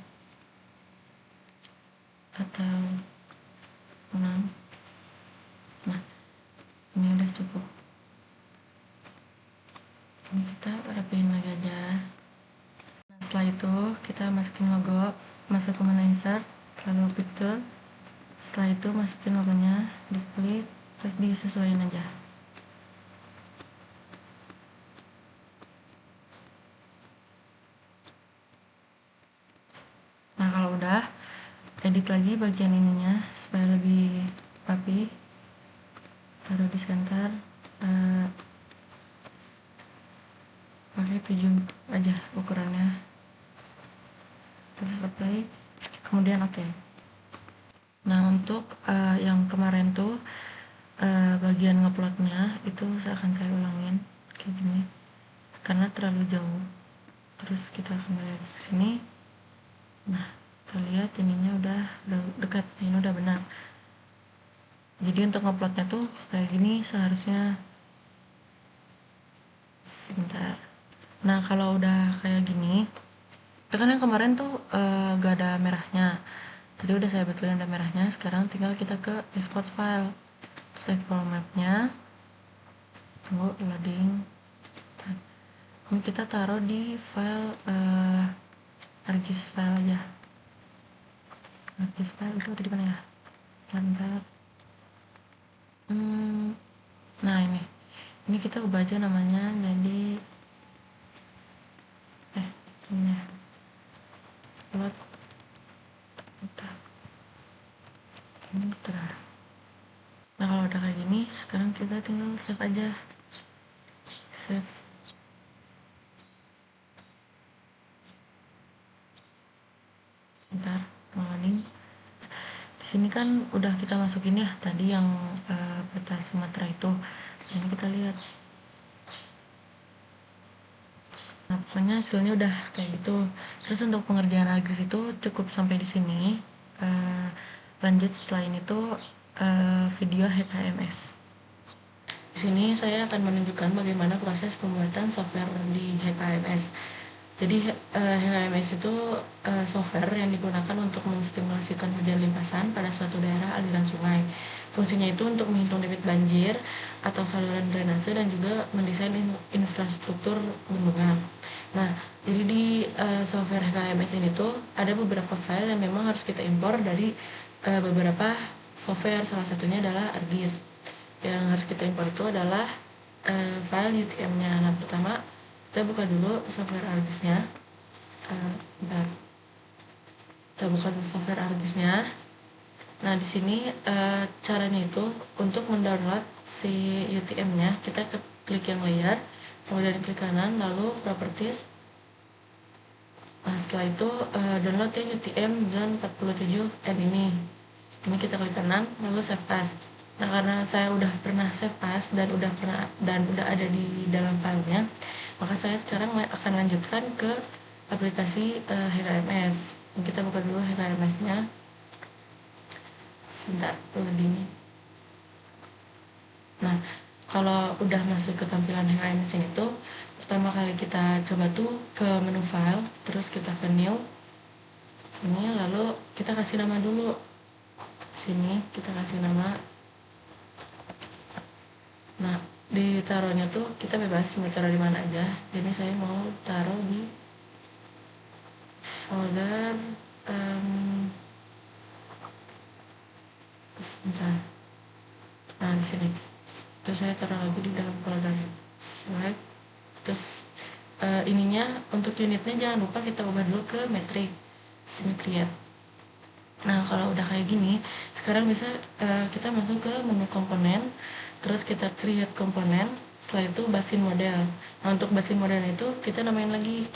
atau 6. Nah, ini udah cukup. Ini kita rapiin lagi aja. Nah, setelah itu kita masukin logo, masuk ke menu insert, lalu picture. Setelah itu masukin logonya, diklik, terus disesuaikan aja. Nah kalau udah, edit lagi bagian ininya supaya lebih rapi, taruh di center, pakai 7 aja ukurannya, terus apply, kemudian oke. Nah untuk yang kemarin tuh bagian nguploadnya itu saya ulangin kayak gini karena terlalu jauh. Terus kita kembali lagi ke sini. Nah kita lihat ininya udah dekat, ini udah benar. Jadi untuk nguploadnya tuh kayak gini seharusnya. Sebentar. Nah kalau udah kayak gini, itu kan yang kemarin tuh gak ada merahnya. Tadi udah saya betulin ada merahnya. Sekarang tinggal kita ke export file, save file mapnya, tunggu loading. Ini kita taruh di file argis file aja. Argis file itu ada di mana ya? Bentar. Nah ini kita ubah aja namanya jadi ini upload Mitra. Nah kalau udah kayak gini, sekarang kita tinggal save aja. Save. Bentar, loading. Di sini kan udah kita masukin ya tadi yang peta Sumatera itu. Nah, ini kita lihat. Nah, pokoknya hasilnya udah kayak gitu. Terus untuk pengerjaan argis itu cukup sampai di sini. Lanjut setelah ini tuh video hack HMS. Di sini saya akan menunjukkan bagaimana proses pembuatan software di hack HMS. Jadi HMS itu software yang digunakan untuk menstimulasikan hujan limpasan pada suatu daerah aliran sungai. Fungsinya itu untuk menghitung debit banjir atau saluran drainase dan juga mendesain infrastruktur bendungan. Nah, jadi di software HMS ini tuh ada beberapa file yang memang harus kita impor dari beberapa software. Salah satunya adalah ArcGIS. Yang harus kita impor itu adalah file UTM-nya. Nah, pertama kita buka dulu software ArcGIS-nya. Kita buka dulu software ArcGIS-nya. Nah, di sini caranya itu untuk mendownload si UTM-nya, kita klik yang layer, kemudian klik kanan, lalu properties. Nah, setelah itu download ya UTM zone 47N ini. Ini kita klik kanan, lalu save as. Nah, karena saya udah pernah save as dan udah ada di dalam filenya, maka saya sekarang akan lanjutkan ke aplikasi HKMS. Kita buka dulu HKMS-nya. Sebentar, loading. Nah, kalau udah masuk ke tampilan HKMS ini tuh, pertama kali kita coba tuh ke menu file, terus kita ke new. Ini lalu kita kasih nama dulu. Sini kita kasih nama. Nah, ditaruhnya tuh kita bebas mau taruh di mana aja. Jadi saya mau taruh di folder sebentar. Nah, di sini. Terus saya taruh lagi di dalam folder select. Terus ininya untuk unitnya jangan lupa kita ubah dulu ke metric. Sini create. Nah, kalau udah kayak gini, sekarang bisa kita masuk ke menu komponen, terus kita create komponen, setelah itu basin model. Nah, untuk basin model itu kita namain lagi.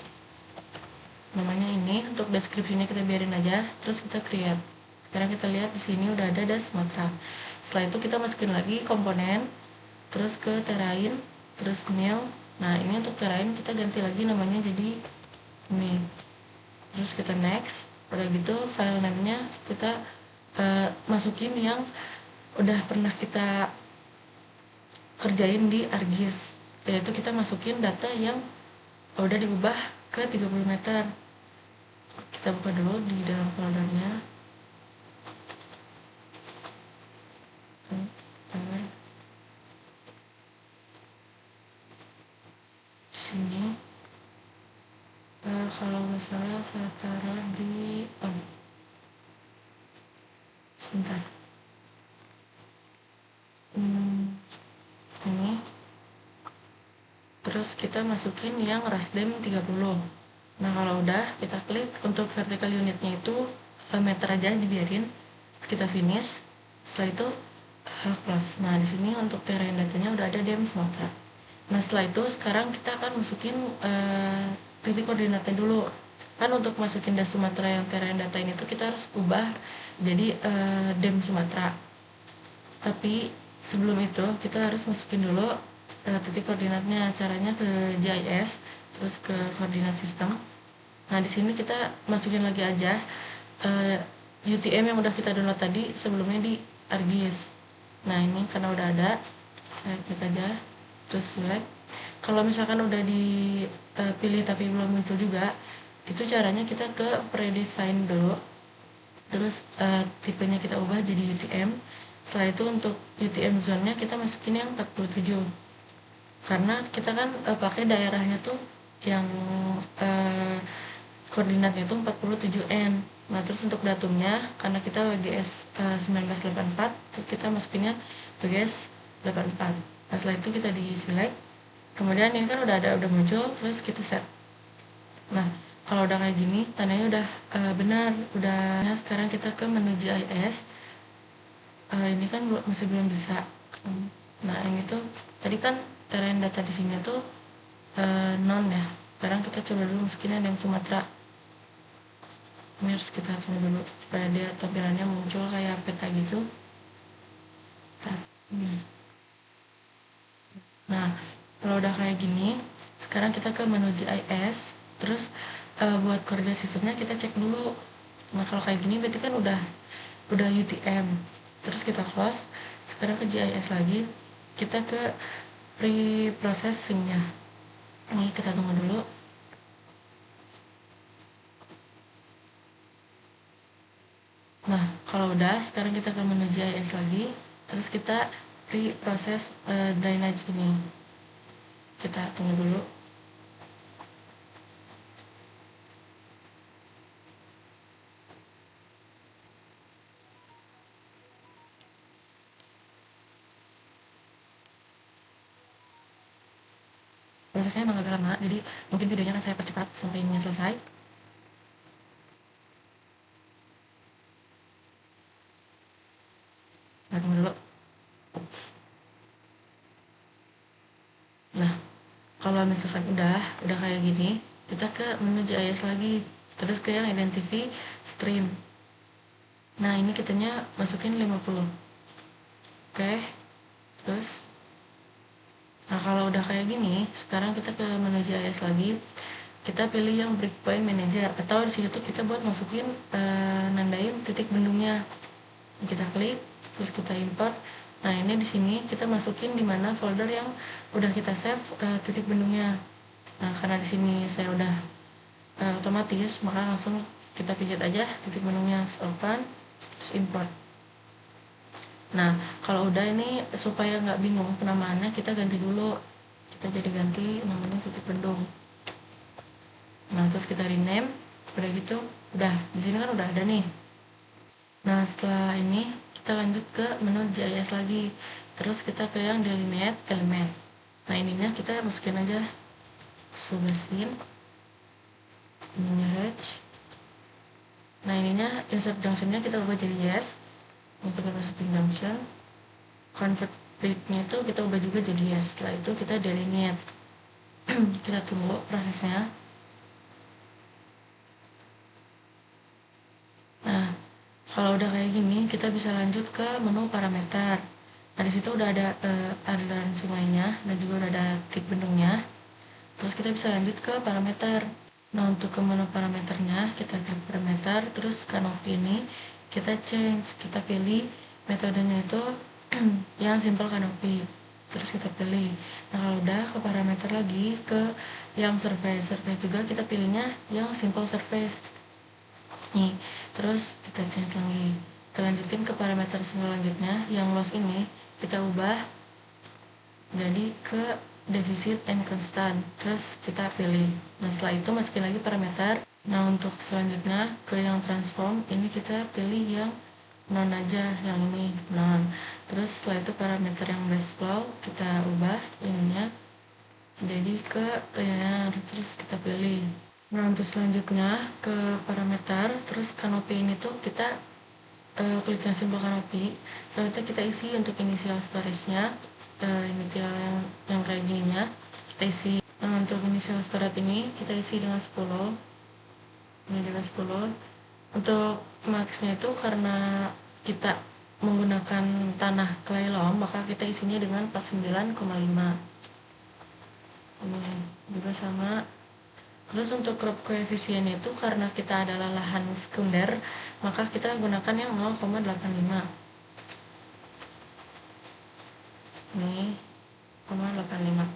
Namanya ini, untuk deskripsinya kita biarin aja, terus kita create. Sekarang kita lihat di sini udah ada das Sumatera. Setelah itu kita masukin lagi komponen, terus ke terrain, terus new. Nah, ini untuk terrain kita ganti lagi namanya jadi ini. Terus kita next. Udah gitu file name-nya kita masukin yang udah pernah kita kerjain di ArcGIS, yaitu kita masukin data yang udah diubah ke 30 meter. Kita buka dulu di dalam foldernya. Sini kalau nggak salah saya taruh di terus kita masukin yang rasdem 30. Nah kalau udah, kita klik untuk vertical unitnya itu meter aja dibiarin, kita finish. Setelah itu close. Nah di sini untuk terrain datanya udah ada DEM Sumatera. Nah setelah itu sekarang kita akan masukin titik koordinatnya dulu. Kan untuk masukin DEM Sumatera yang terrain data ini tuh kita harus ubah jadi DEM Sumatera. Tapi sebelum itu kita harus masukin dulu titik koordinatnya. Caranya ke GIS, terus ke koordinat sistem. Nah di sini kita masukin lagi aja UTM yang udah kita download tadi sebelumnya di ArcGIS. Nah ini karena udah ada, saya klik aja, terus select. Kalau misalkan udah dipilih tapi belum muncul juga, itu caranya kita ke predefine dulu, terus tipenya kita ubah jadi UTM. Setelah itu untuk UTM zone-nya kita masukin yang 47, karena kita kan pakai daerahnya tuh yang koordinatnya itu 47N. Nah terus untuk datumnya, karena kita WGS 1984, terus kita masukinnya WGS 84. Nah setelah itu kita di select, kemudian ini kan udah muncul, terus kita set. Nah kalau udah kayak gini, tandanya udah benar, udah. Nah sekarang kita ke menu GIS. Ini kan masih belum bisa. Nah ini tuh tadi kan terrain data di sini tuh non ya. Sekarang kita coba dulu masukinnya yang Sumatera. Ini harus kita tunggu dulu supaya dia tampilannya muncul kayak peta gitu. Nah kalau udah kayak gini, sekarang kita ke menu GIS, terus buat koordinat sistemnya kita cek dulu. Nah kalau kayak gini berarti kan udah UTM, terus kita close. Sekarang ke GIS lagi, kita ke pre-processingnya. Ini kita tunggu dulu. Nah kalau udah, sekarang kita ke menu GIS lagi, terus kita pre-process drainage ini. Kita tunggu dulu. Prosesnya emang agak lama, jadi mungkin videonya akan saya percepat sampai ini selesai. Nah tunggu dulu. Nah kalau misalkan udah kayak gini, kita ke menu GIS lagi, terus ke yang identify stream. Nah ini kitanya masukin 50. Oke, terus nah kalau udah kayak gini, sekarang kita ke menu GIS lagi, kita pilih yang breakpoint manager, atau di sini tuh kita buat masukin nandain titik bendungnya. Kita klik, terus kita import. Nah ini di sini kita masukin di mana folder yang udah kita save titik bendungnya. Nah karena di sini saya udah otomatis, maka langsung kita pijat aja titik bendungnya, open, terus import. Nah kalau udah ini, supaya nggak bingung penamaannya, kita ganti dulu. Kita jadi ganti namanya titik bendung. Nah terus kita rename. Udah gitu, udah di sini kan udah ada nih. Nah setelah ini kita lanjut ke menu GIS lagi, terus kita ke yang delineate element. Nah ininya kita masukin aja subasin, ininya hatch. Nah ininya insert junctionnya kita ubah jadi yes untuk inserting junction. Convert rate-nya itu kita ubah juga jadi yes. Setelah itu kita delineate. Kita tunggu prosesnya. Nah kalau udah kayak gini, kita bisa lanjut ke menu parameter. Nah disitu udah ada aliran sungainya dan juga udah ada titik bendungnya. Terus kita bisa lanjut ke parameter. Nah untuk ke menu parameternya, kita klik parameter, terus canopy ini kita change, kita pilih metodenya itu yang simple canopy, terus kita pilih. Nah kalau udah ke parameter lagi, ke yang surface juga kita pilihnya yang simple surface nih. Terus kita change lagi, kita lanjutin ke parameter selanjutnya yang loss ini kita ubah jadi ke defisit and constant, terus kita pilih. Nah setelah itu masukin lagi parameter. Nah untuk selanjutnya ke yang transform ini kita pilih yang non aja, yang ini non. Terus setelah itu parameter yang base flow kita ubah ininya jadi ke linear, terus kita pilih. Nah untuk selanjutnya ke parameter, terus kanopi ini tuh kita klik yang simbol kanopi. Selanjutnya kita isi untuk initial storage-nya, initial yang kayak gininya kita isi. Nah untuk initial storage ini kita isi dengan 10, ini dengan 10. Untuk maxnya itu karena kita menggunakan tanah clay loam, maka kita isinya dengan 49,5. Ini juga sama. Terus untuk crop koefisiennya itu karena kita adalah lahan sekunder, maka kita gunakan yang 0,85. Ini 0,85.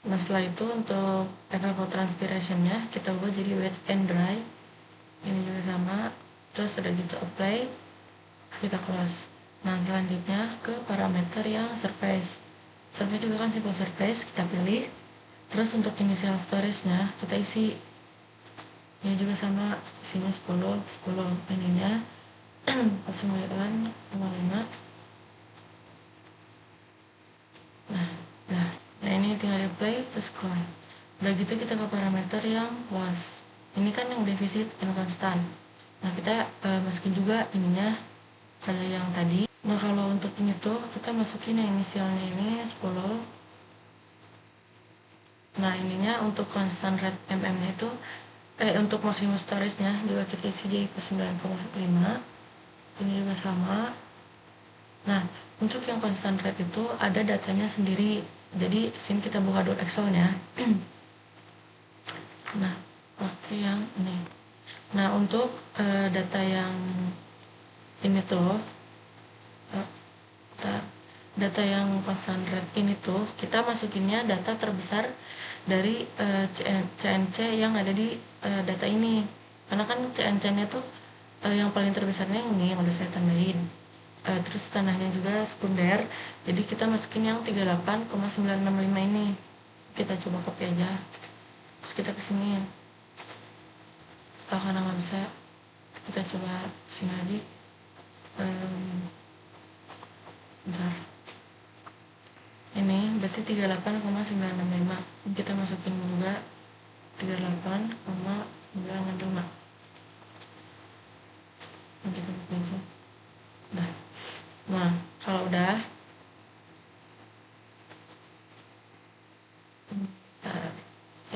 Nah setelah itu untuk evapotranspirationnya kita ubah jadi wet and dry. Ini juga sama. Terus udah gitu apply, kita close. Nah selanjutnya ke parameter yang surface. Surface juga kan simple surface, kita pilih. Terus untuk initial storage-nya kita isi. Ini juga sama, isinya 10 ininya 9,5. Nah ini tinggal di apply terus keluar. Udah gitu kita ke parameter yang was. Ini kan yang defisit and constant. Nah kita masukin juga ininya kayak yang tadi. Nah kalau untuk ini tuh kita masukin yang inisialnya ini 10. Nah ininya untuk constant rate mm nya itu untuk maximum storage nya juga kita isi jadi 9,5. Ini juga sama. Nah untuk yang constant rate itu ada datanya sendiri, jadi sini kita buka dulu Excel-nya. Nah pakai yang ini. Nah untuk data yang ini tuh data yang constant rate ini tuh kita masukinnya data terbesar dari CNC yang ada di data ini, karena kan CNC nya tuh yang paling terbesarnya ini yang udah saya tandain. Terus tanahnya juga sekunder, jadi kita masukin yang 38,965 ini. Kita coba copy aja, terus kita kesini. Karena nggak bisa, kita coba sini lagi. Bentar, ini berarti 38,965. Kita masukin juga 38,965. Kita bikin. Nah kalau udah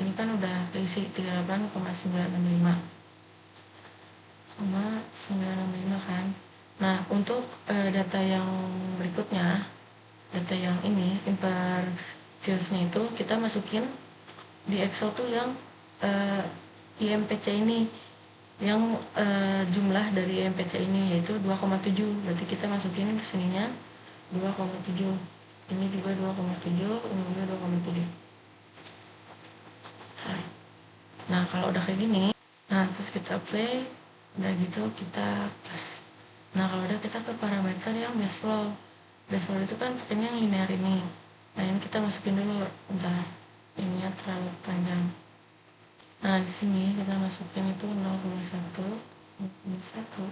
ini kan udah keisi 38,965 kan. Nah untuk data yang berikutnya, data yang ini interviewsnya itu kita masukin di Excel tuh yang IMPC ini, yang jumlah dari IMPC ini yaitu 2,7. berarti kita masukin ke sininya 2,7. Ini juga 2,7, ini juga 2,7. Nah kalau udah kayak gini, nah terus kita play, udah gitu kita plus. Nah kalau udah kita ke parameter yang base flow. Base flow itu kan pakainya yang linear ini. Nah ini kita masukin dulu, bentar, ininya terlalu panjang. Nah di sini kita masukin itu 0,1, 0,1.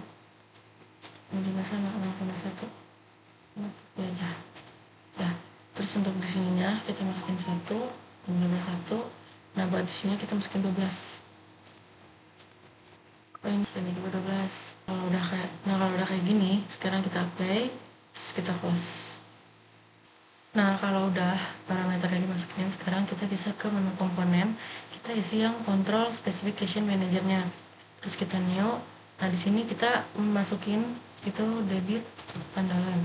Ini juga sama 0,1. Ya aja. Nah, terus untuk di sininya kita masukin 1, ini juga 1. Nah buat di sini kita masukin 12. Ini sini juga 12. Kalau udah kayak gini, sekarang kita apply, terus kita close. Nah kalau udah parameternya dimasukin, sekarang kita bisa ke menu komponen, kita isi yang control specification managernya, terus kita new. Nah di sini kita masukin itu debit andalan.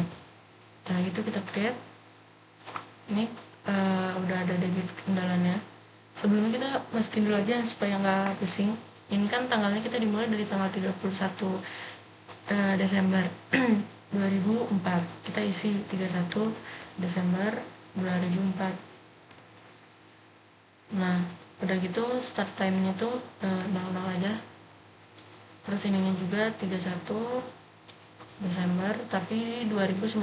Nah itu kita create. Ini udah ada debit andalannya. Sebelumnya kita masukin dulu aja supaya nggak pusing. Ini kan tanggalnya kita dimulai dari tanggal 31 Desember 2004. Kita isi 31 Desember 2004. Nah udah gitu start time-nya tuh 00 aja. Terus ininya juga 31 Desember tapi 2019.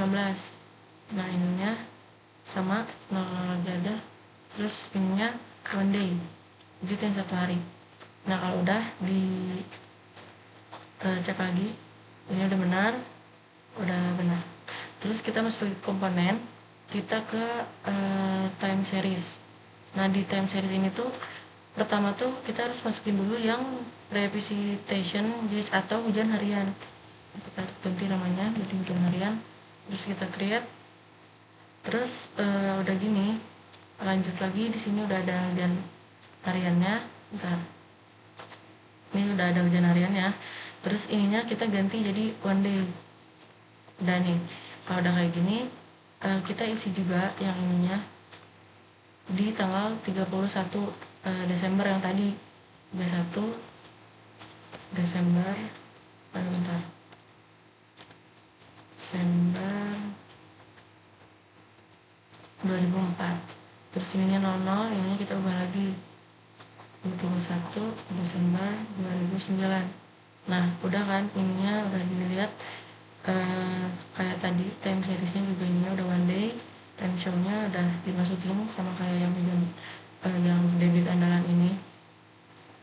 Nah ininya sama 00 aja ada. Terus ininya one day, jadi yang 1 hari. Nah kalau udah di cek lagi, ini udah benar. Terus kita masuk komponen, kita ke time series. Nah di time series ini tuh pertama tuh kita harus masukin dulu yang precipitation gauge atau hujan harian, kita ganti namanya jadi hujan harian. Terus kita create, terus udah gini lanjut lagi. Di sini udah ada hujan hariannya. Bentar, ini udah ada hujan hariannya. Terus ininya kita ganti jadi one day. Udah nih, kalau udah kayak gini kita isi juga yang ininya di tanggal 31 Desember yang tadi. 31 Desember, bentar, Desember 2004. Terus ininya 00, ininya kita ubah lagi 21 Desember 2009. Nah udah kan, ininya udah dilihat kayak tadi time seriesnya juga ininya udah one day. Time show-nya udah dimasukin sama kayak yang debit andalan ini.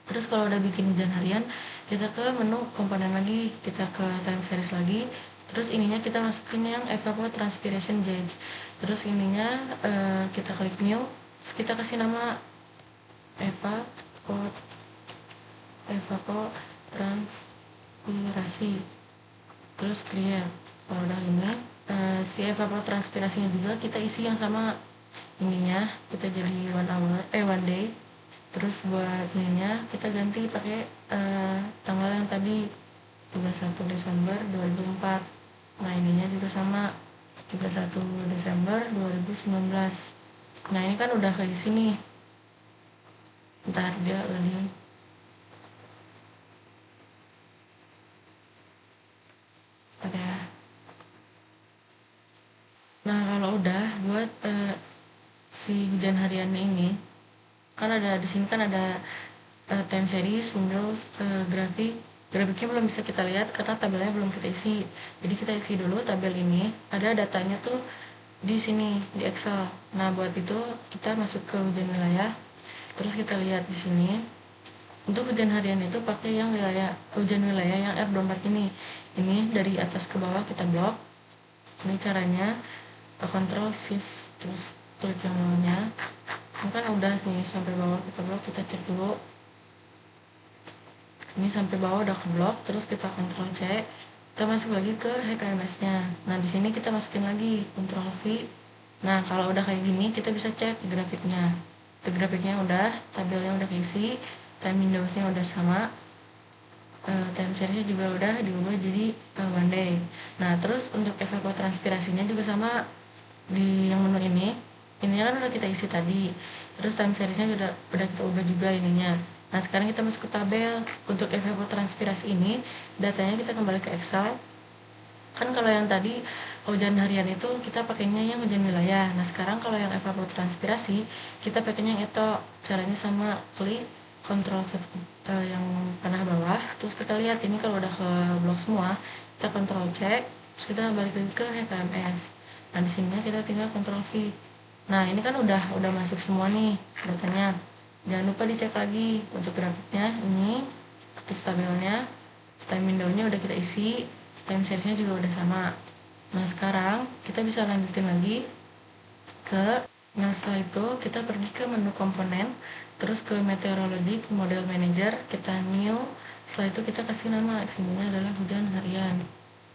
Terus kalau udah bikin hujan harian, kita ke menu komponen lagi, kita ke time series lagi. Terus ininya kita masukin yang evapotranspiration gauge. Terus ininya kita klik new, terus kita kasih nama evapotranspirasi. Terus create. Kalau udah ini si evapotranspirasinya juga kita isi yang sama ininya, kita jadi one day. Terus buat ininya kita ganti pakai tanggal yang tadi 31 Desember 2004. Nah ininya juga sama 31 Desember 2019. Nah ini kan udah kayak sini. Ntar dia loading. Ada. Nah kalau udah buat si hujan hariannya ini, kan ada di sini kan ada time series, windows, grafiknya belum bisa kita lihat karena tabelnya belum kita isi. Jadi kita isi dulu tabel ini, ada datanya tuh di sini di Excel. Nah buat itu kita masuk ke hujan wilayah, terus kita lihat di sini untuk hujan harian itu pakai yang hujan wilayah yang R24 ini dari atas ke bawah kita blok. Ini caranya Ctrl Shift terus klik yang bawahnya. Ini kan udah nih sampai bawah kita blok, kita cek dulu. Ini sampai bawah udah ke blok, terus kita Ctrl C, kita masuk lagi ke HKMS nya. Nah di sini kita masukin lagi Ctrl V. Nah kalau udah kayak gini kita bisa cek grafiknya. Grafiknya udah, tabelnya udah keisi, time windows nya udah sama, time series nya juga udah diubah jadi one day. Nah terus untuk evapotranspirasinya juga sama di yang menu ini kan udah kita isi tadi. Terus time series nya udah kita ubah juga ininya. Nah sekarang kita masuk ke tabel. Untuk evapotranspirasi ini datanya kita kembali ke Excel. Kan kalau yang tadi hujan harian itu kita pakainya yang hujan wilayah. Nah sekarang kalau yang evapotranspirasi kita pakainya yang itu. Caranya sama, klik Ctrl Shift yang panah bawah, terus kita lihat ini kalau udah ke blok semua, kita Ctrl cek, terus kita balik lagi ke HKMS. Nah di sini kita tinggal Ctrl V. Nah ini kan udah masuk semua nih datanya. Jangan lupa dicek lagi untuk grafiknya ini, terus tabelnya, time window-nya udah kita isi, time series-nya juga udah sama. Nah sekarang kita bisa lanjutin lagi ke, nah setelah itu kita pergi ke menu komponen, terus ke meteorologic model manager, kita new. Setelah itu kita kasih nama, sini adalah hujan harian,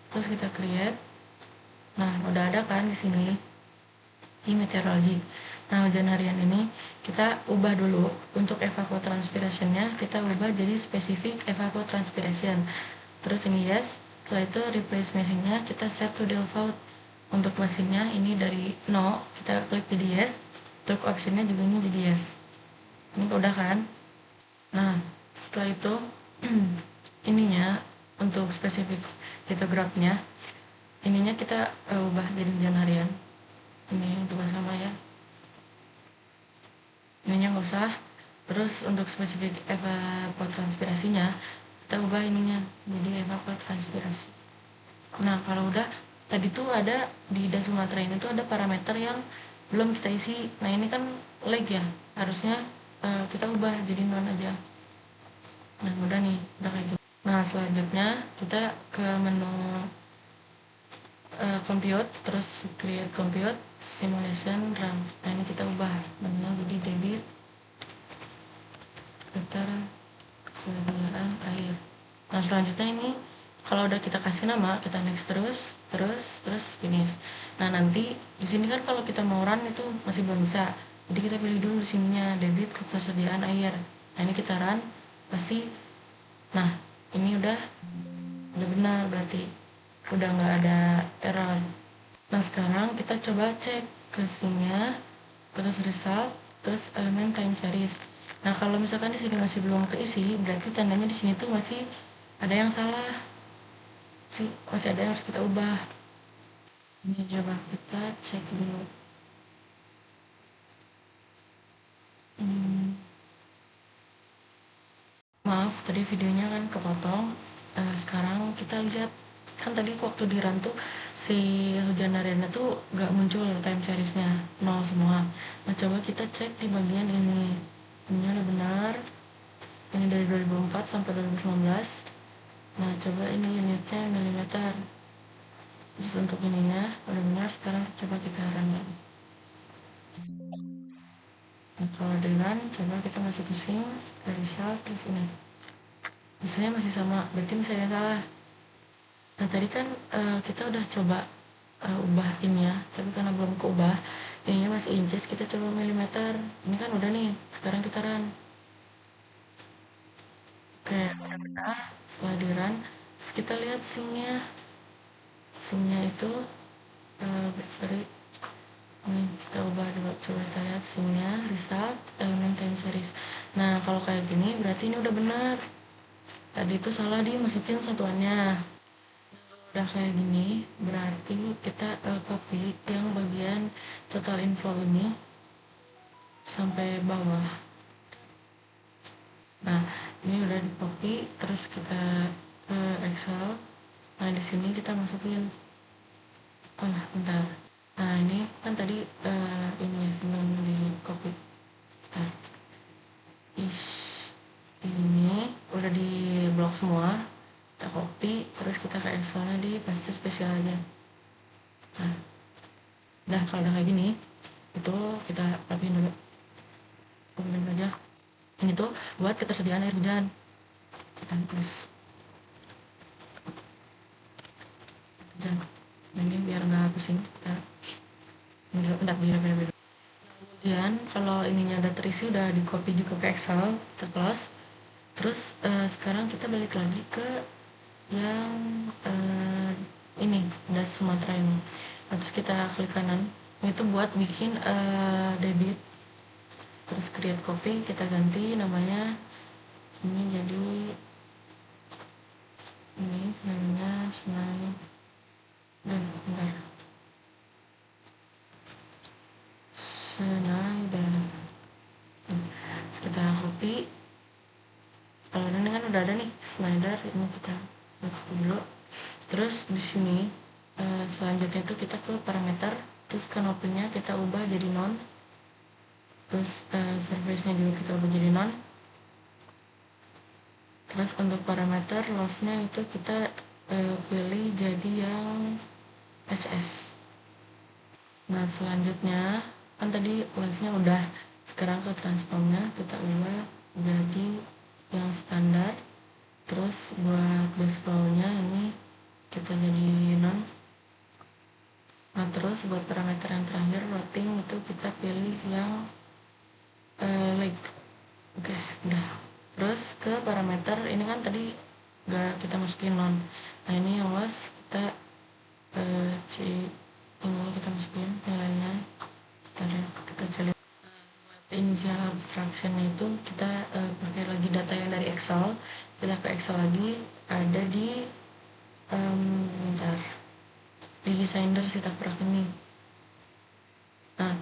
terus kita create. Nah udah ada kan di sini di meteorologic. Nah hujan harian ini kita ubah dulu untuk evapotranspiration-nya, kita ubah jadi spesifik evapotranspiration. Terus ini yes. Setelah itu replace machine-nya kita set to default. Untuk mesinnya ini dari no, kita klik jadi yes. Untuk optionnya juga ini jadi yes. Ini udah kan. Nah setelah itu ininya untuk spesifik hitograph-nya, ininya kita ubah jadi hujan harian. Ini juga sama ya, ininya nggak usah. Terus untuk spesifik evapotranspirasinya kita ubah ininya jadi evapotranspirasi. Nah kalau udah, tadi tuh ada di Das Sumatera ini tuh ada parameter yang belum kita isi. Nah ini kan lag ya, harusnya kita ubah jadi non aja. Nah udah nih, udah kayak gitu. Nah selanjutnya kita ke menu compute, terus create compute simulation run. Nah ini kita ubah namanya jadi debit ketersediaan air. Nah selanjutnya ini kalau udah kita kasih nama, kita next terus finish. Nah nanti di sini kan kalau kita mau run itu masih belum bisa, jadi kita pilih dulu di sininya debit ketersediaan air. Nah ini kita run pasti. Nah ini udah benar, berarti udah nggak ada error. Nah sekarang kita coba cek ke sini, terus result, terus elemen time series. Nah kalau misalkan di sini masih belum keisi, berarti tandanya di sini tuh masih ada yang salah sih, masih ada yang harus kita ubah. Ini coba kita cek dulu. Hmm, maaf tadi videonya kan kepotong. Sekarang kita lihat kan tadi waktu di run tuh si hujan arena tuh gak muncul time seriesnya, nol semua. Nah coba kita cek di bagian ini udah benar, ini dari 2004 sampai 2019. Nah coba ini unitnya milimeter, terus untuk ininya udah benar. Sekarang coba kita run lagi. Nah kalau di run coba kita masuk ke sini, dari shell, terus ini misalnya masih sama, berarti misalnya salah. Nah tadi kan kita udah coba ubah ini ya, tapi karena belum keubah ininya masih inches, kita coba milimeter. Ini kan udah nih, sekarang kita run. Oke udah benar. Setelah di run terus kita lihat simnya itu sorry, ini kita ubah dulu. Coba kita lihat simnya result elemen time series. Nah kalau kayak gini berarti ini udah benar, tadi itu salah dimasukin satuannya. Udah kayak gini berarti kita copy yang bagian total inflow ini sampai bawah. Nah ini udah di copy, terus kita Excel. Nah di sini kita masukin, bentar. Nah ini kan tadi ini belum di copy. Bentar. Ini udah di blok semua, kita copy, terus kita ke Excelnya di paste spesial aja. Nah kalau udah kayak gini itu kita rapiin dulu, kemudian aja ini tuh buat ketersediaan air hujan. Kita tulis hujan. Nah, ini biar nggak pusing, kita bentar biar kemudian kalau ininya udah terisi, udah di copy juga ke Excel, kita close. Terus sekarang kita balik lagi ke yang ini das Sumatera ini. Nah, terus kita klik kanan, itu buat bikin debit, terus create copy, kita ganti namanya ini jadi ini namanya Senayan. Bentar, Senayan. Terus kita copy, kalau ini kan udah ada nih Snyder, ini kita copy dulu. Terus di sini selanjutnya itu kita ke parameter, terus kanopinya kita ubah jadi non, terus surface-nya juga kita ubah jadi non. Terus untuk parameter loss-nya itu kita pilih jadi yang HS. Nah selanjutnya kan tadi loss-nya udah, sekarang ke transformnya kita ubah jadi yang standar. Terus buat base flow-nya ini kita jadi non. Nah terus buat parameter yang terakhir routing itu kita pilih yang lake. Oke udah. Terus ke parameter ini kan tadi gak kita masukin non. Nah ini yang loss kita ini kita masukin nilainya, kita cari initial abstraction itu kita pakai lagi data yang dari Excel. Kita ke Excel lagi, ada di bentar, di designer Sitaprag ini. Nah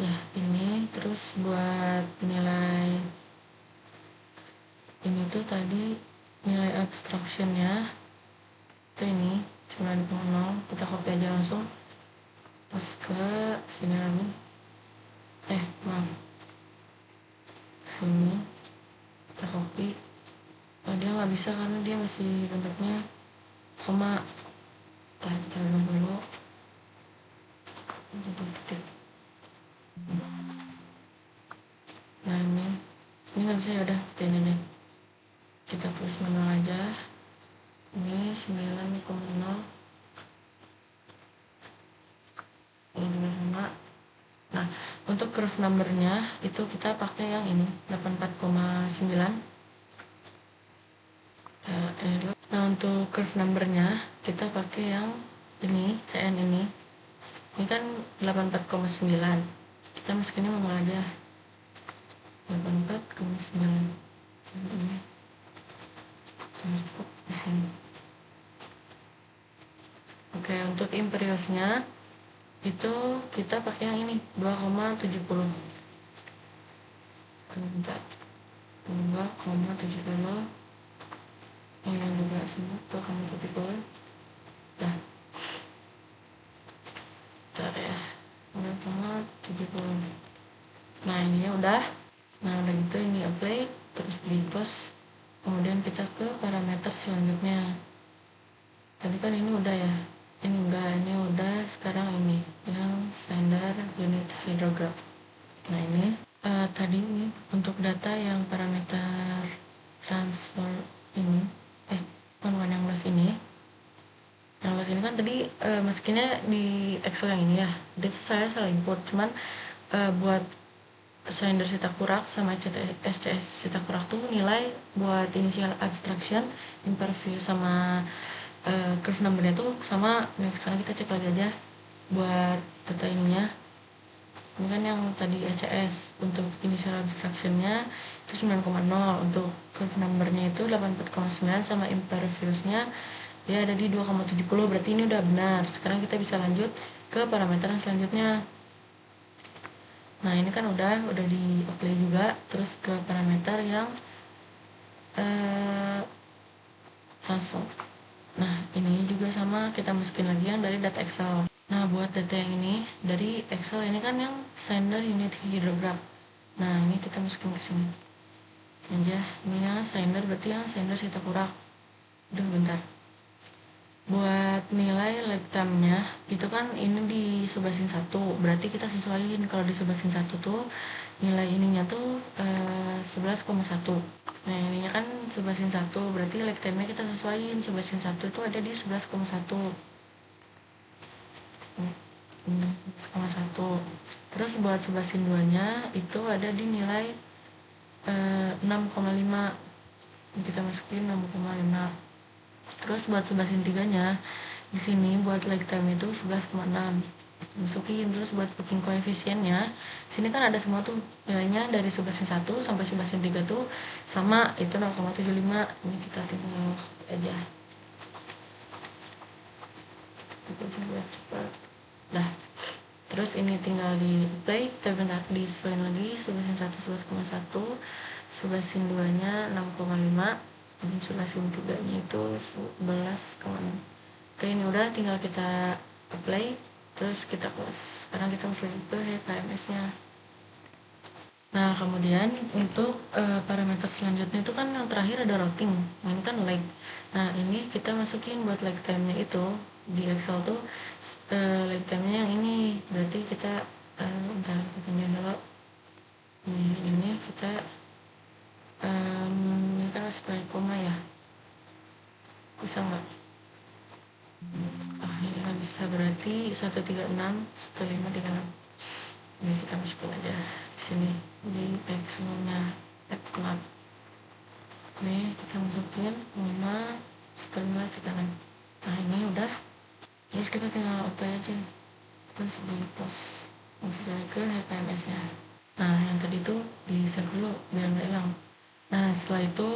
ya ini terus buat nilai ini tuh tadi nilai abstractionnya itu ini 9,0, kita copy aja langsung, terus ke sini lagi, maaf, sini kita copy. Dia nggak bisa karena dia masih bentuknya koma. kita ubah dulu jadi titik. Nah ini nggak bisa, ya udah ini deh, kita tulis manual aja. Ini 9,0, ini juga sama. Nah untuk curve numbernya itu kita pakai yang ini 84,9. Ini dulu. Nah untuk curve numbernya kita pakai yang ini, CN ini kan 84,9. Kita masukinnya manual aja 84,9. Ini cukup di sini. Oke, untuk imperiusnya itu kita pakai yang ini 2,70. Bentar, 2,70. Ini juga sama 2,70. Dah, bentar ya, 2,70. Nah ini udah. Nah udah gitu ini apply, terus di close. Kemudian kita ke parameter selanjutnya. Tadi kan ini udah ya, ini enggak, ini udah. Sekarang ini yang standar unit hydrograph. Nah ini tadi ini untuk data yang parameter transfer ini, bukan yang los ini. Yang los ini kan tadi masukinnya di Excel yang ini ya. Jadi itu saya salah input, cuman buat Sander Sitakurak sama SCS Sitakurak tuh nilai buat initial abstraction, interview sama curve numbernya tuh sama. Nah sekarang kita cek lagi aja buat data ininya. Ini kan yang tadi SCS untuk initial abstractionnya itu 9,0, untuk curve numbernya itu 84,9 sama interviewsnya dia ada di 2,70. berarti ini udah benar. Sekarang kita bisa lanjut ke parameter yang selanjutnya. Nah ini kan udah di apply juga. Terus ke parameter yang transform. Nah ini juga sama, kita masukin lagi yang dari data Excel. Nah buat data yang ini dari Excel ini kan yang sender unit hydrograph. Nah ini kita masukin ke sini aja. Ini yang sender, berarti yang sender Sitakurak. Udah bentar. Buat nilai lifetime-nya itu kan ini di sebasin 1, berarti kita sesuaiin. Kalau di sebasin 1 tuh nilai ininya tuh 11,1. Nah ininya kan sebasin 1, berarti lifetime-nya kita sesuaiin. Sebasin 1 itu ada di 11,1. 11,1. Terus buat sebasin 2 nya itu ada di nilai 6,5. Kita masukin 6,5. Terus buat sebasin 3 nya di sini buat lifetime itu 11,6 masukin. Terus buat booking koefisiennya sini kan ada semua tuh nilainya dari sebasin 1 sampai sebasin 3 tuh sama, itu 0,75. Ini kita tinggal aja, kita buat cepat. Dah, terus ini tinggal di apply, kita bentar disesuaikan lagi. Sebasin 1 11,1, sebasin 2 nya 6,5, dan sebasin 3 nya itu 11,6. Oke, ini udah, tinggal kita apply, terus kita close. Sekarang kita masuk ke HKMS nya. Nah kemudian untuk parameter selanjutnya itu kan yang terakhir ada routing. Nah ini kan lag. Nah ini kita masukin buat lag time nya itu di Excel tuh lag time nya yang ini. Berarti kita bentar, kita tunjukin dulu. Ini kita ini kan masih pakai koma ya, bisa nggak? Ini kan bisa, berarti 136 1536. Ini kita masukin aja di sini di Excelnya F6. Nih kita masukin 5,536. Nah ini udah, terus kita tinggal apply aja, terus di post masuk ke HTMS nya. Nah yang tadi tuh di save dulu biar nggak hilang. Nah setelah itu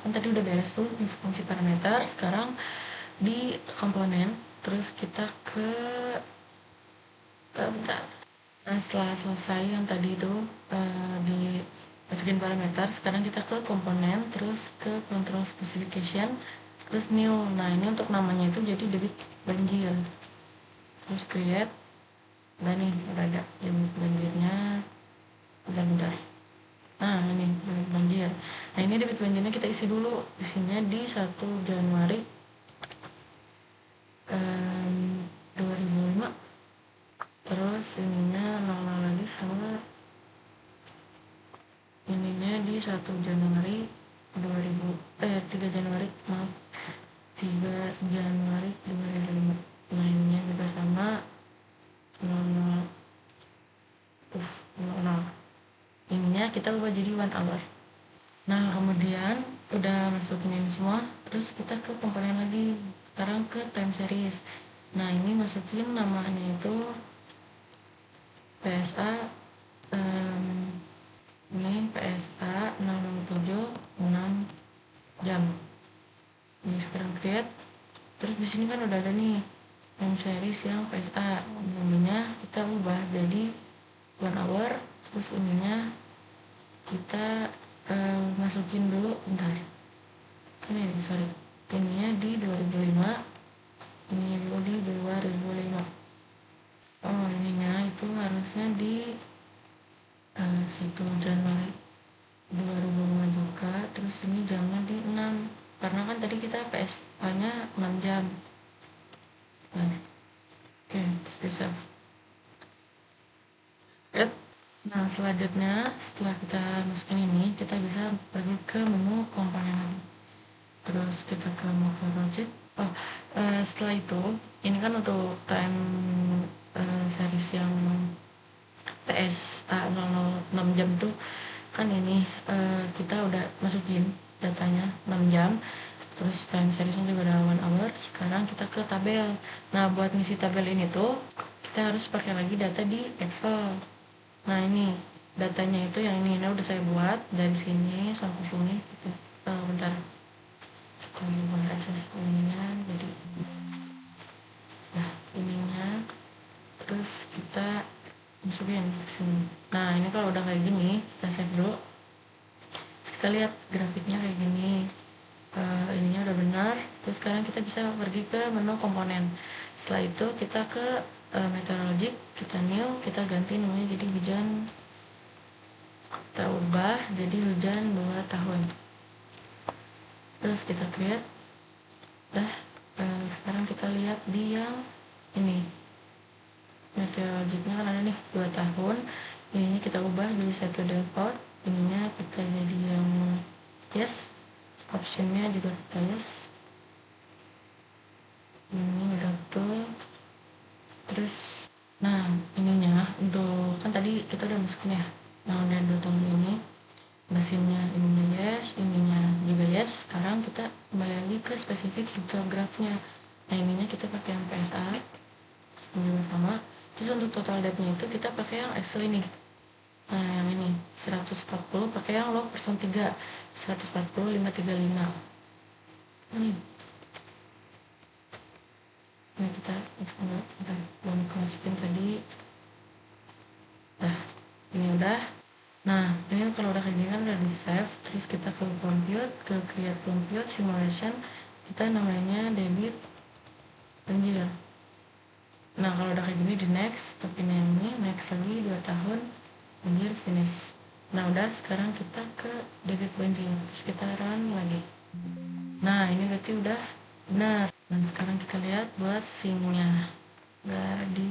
kan tadi udah beres tuh fungsi parameter. Sekarang di komponen, terus kita ke bentar. Nah setelah selesai yang tadi itu dimasukin parameter, sekarang kita ke komponen, terus ke control specification, terus new. Nah ini untuk namanya itu jadi debit banjir, terus create. Dan nih udah ada debit banjirnya. Bentar. Nah ini debit banjir. Nah ini debit banjirnya kita isi dulu, isinya di 1 Januari 1 Januari 3 Januari maaf 3 Januari 2005. Nah ininya juga sama 00 00. Ininya kita ubah jadi 1 hour. Nah kemudian udah masukin ini semua, terus kita ke komponen lagi, sekarang ke time series. Nah ini masukin namanya itu PSA, ini PSA 667 6 jam. Ini sekarang create, terus di sini kan udah ada nih time series yang PSA, ininya kita ubah jadi 1 hour, terus ininya kita masukin dulu, bentar, ini sorry, ininya di 2005, ini dulu di 2005. Oh ininya itu harusnya di 1 Januari 2005 juga, terus ini jamnya di 6, karena kan tadi kita PSA nya 6 jam. Nah, oke, terus di save. Nah selanjutnya setelah kita masukin ini, kita bisa pergi ke menu komponen lagi, terus kita ke motor project. Setelah itu ini kan untuk time series yang PSA 006 jam itu kan ini kita udah masukin datanya 6 jam, terus time seriesnya juga udah 1 hour. Sekarang kita ke tabel. Nah buat ngisi tabel ini tuh kita harus pakai lagi data di Excel. Nah ini datanya itu yang ini udah saya buat dari sini sampai sini gitu. Bentar, kita ubah aja ininya jadi ininya, terus kita masukin ke sini. Nah ini kalau udah kayak gini kita save dulu, kita lihat grafiknya kayak gini. Ininya udah benar. Terus sekarang kita bisa pergi ke menu komponen. Setelah itu kita ke meteorologic, kita new, kita ganti namanya jadi hujan, kita ubah jadi hujan 2 tahun, terus kita create. Sekarang kita lihat di yang ini meteorologicnya kan ada nih 2 tahun, ininya kita ubah jadi 1 default, ininya kita jadi yang yes, optionnya juga kita yes, ini udah betul. Terus nah ininya untuk kan tadi kita udah masukin ya, nah udah 2 tahun ini, mesinnya ininya yes, ininya juga yes. Sekarang kita kembali lagi ke spesifik hidrografnya. Nah ininya kita pakai yang PSA, ini sama. Terus untuk total date-nya itu kita pakai yang Excel ini. Nah yang ini 140 pakai yang log person 3 140 535. Ini kita belum masukin tadi. Ini udah. Nah ini kalau udah kayak gini kan udah di save, terus kita ke compute, ke create compute simulation, kita namanya debit banjir. Nah kalau udah kayak gini di next, tapi ini next lagi 2 tahun banjir finish. Nah udah, sekarang kita ke debit banjir, terus kita run lagi. Nah ini berarti udah benar. Nah sekarang kita lihat buat SIM-nya, udah di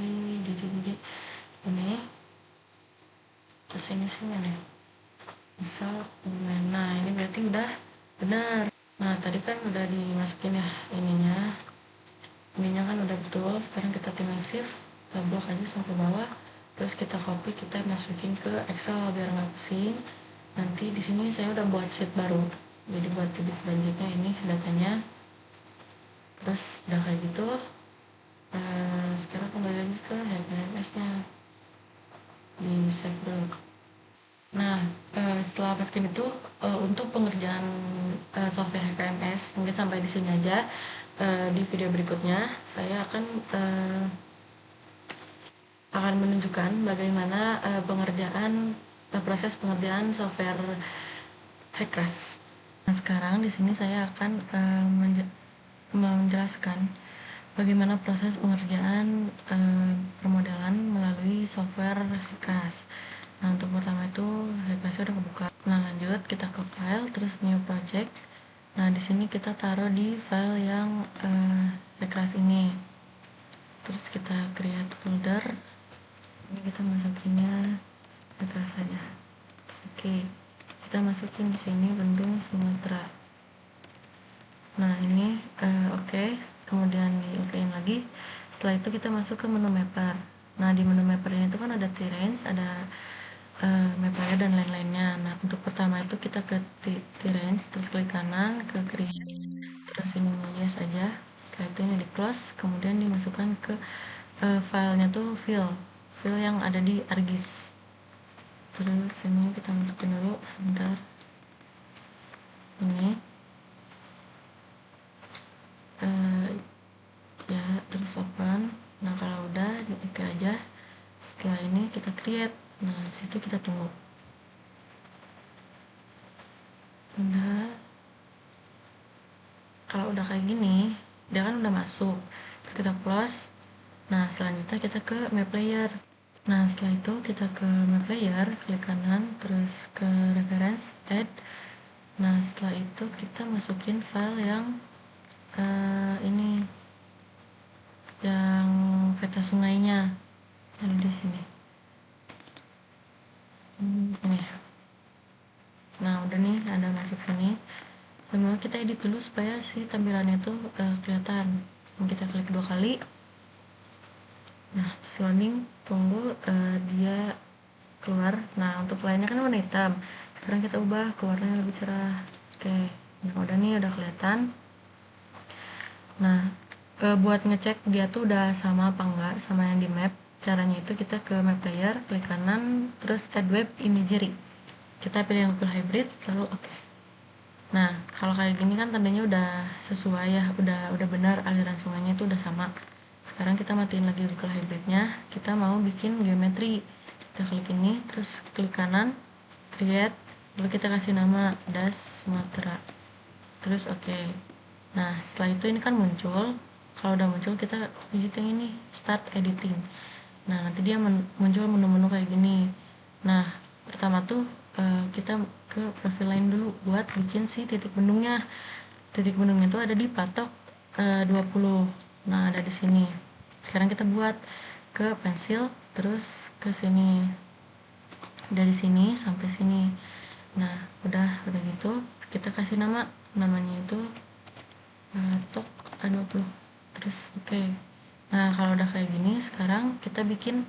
ini, terus ini SIM-nya nih, misal nah ini berarti udah benar. Nah tadi kan udah dimasukin ya ininya kan udah betul. Sekarang kita tinggal shift, kita blok aja sampai bawah, terus kita copy, kita masukin ke Excel biar nggak pusing. Nanti di sini saya udah buat sheet baru, jadi buat debit banjirnya ini datanya. Terus udah kayak gitu, sekarang kembali lagi ke HPMS nya di save dulu. Nah setelah masukin itu, untuk pengerjaan software HKMS mungkin sampai di sini aja. Di video berikutnya saya akan menunjukkan bagaimana proses pengerjaan software HKRAS. Nah sekarang di sini saya akan menjelaskan bagaimana proses pengerjaan permodalan melalui software HKRAS. Nah untuk pertama itu HKRAS udah kebuka. Nah lanjut kita ke file, terus new project. Nah di sini kita taruh di file yang HKRAS ini, terus kita create folder. Ini kita masukinnya HKRAS saja. Oke, kita masuk masukin di sini Bandung Sumatera. Nah ini oke. Kemudian di okein lagi. Setelah itu kita masuk ke menu mapper. Nah di menu mapper ini tuh kan ada T-range, ada map area dan lain-lainnya. Nah untuk pertama itu kita ke T-range, terus klik kanan ke create, terus ini yes aja. Setelah itu ini di close, kemudian dimasukkan ke filenya tuh file yang ada di ArcGIS. Terus ini kita masukin dulu sebentar. Ini ya, terus open. Nah kalau udah di oke aja. Setelah ini kita create. Nah disitu kita tunggu. Udah, kalau udah kayak gini dia kan udah masuk, terus kita close. Nah selanjutnya kita ke map layer. Nah setelah itu kita ke map layer, klik kanan, terus ke reference, add. Nah setelah itu kita masukin file yang ini, yang peta sungainya ada di sini. Ini. Nah udah nih ada masuk sini. Semua kita edit dulu supaya si tampilannya tuh kelihatan. Kita klik 2 kali. Nah loading, tunggu dia keluar. Nah untuk lainnya kan warna hitam, sekarang kita ubah ke warnanya lebih cerah. Oke, nah udah nih, udah kelihatan. Nah buat ngecek dia tuh udah sama apa enggak sama yang di map, caranya itu kita ke map layer, klik kanan, terus add web imagery, kita pilih yang Google Hybrid, lalu oke. Nah kalau kayak gini kan tandanya udah sesuai ya, udah benar aliran sungainya itu udah sama. Sekarang kita matiin lagi Google Hybridnya, kita mau bikin geometri. Kita klik ini, terus klik kanan, create, lalu kita kasih nama Das Sumatera, terus oke. Nah setelah itu ini kan muncul. Kalau udah muncul kita pijit yang ini, start editing. Nah nanti dia muncul menu-menu kayak gini. Nah pertama tuh kita ke profil lain dulu buat bikin si titik bendungnya. Titik bendungnya itu ada di patok 20. Nah ada di sini. Sekarang kita buat ke pensil, terus ke sini, dari sini sampai sini. Nah udah gitu kita kasih namanya itu patok 20, terus oke. Nah kalau udah kayak gini, sekarang kita bikin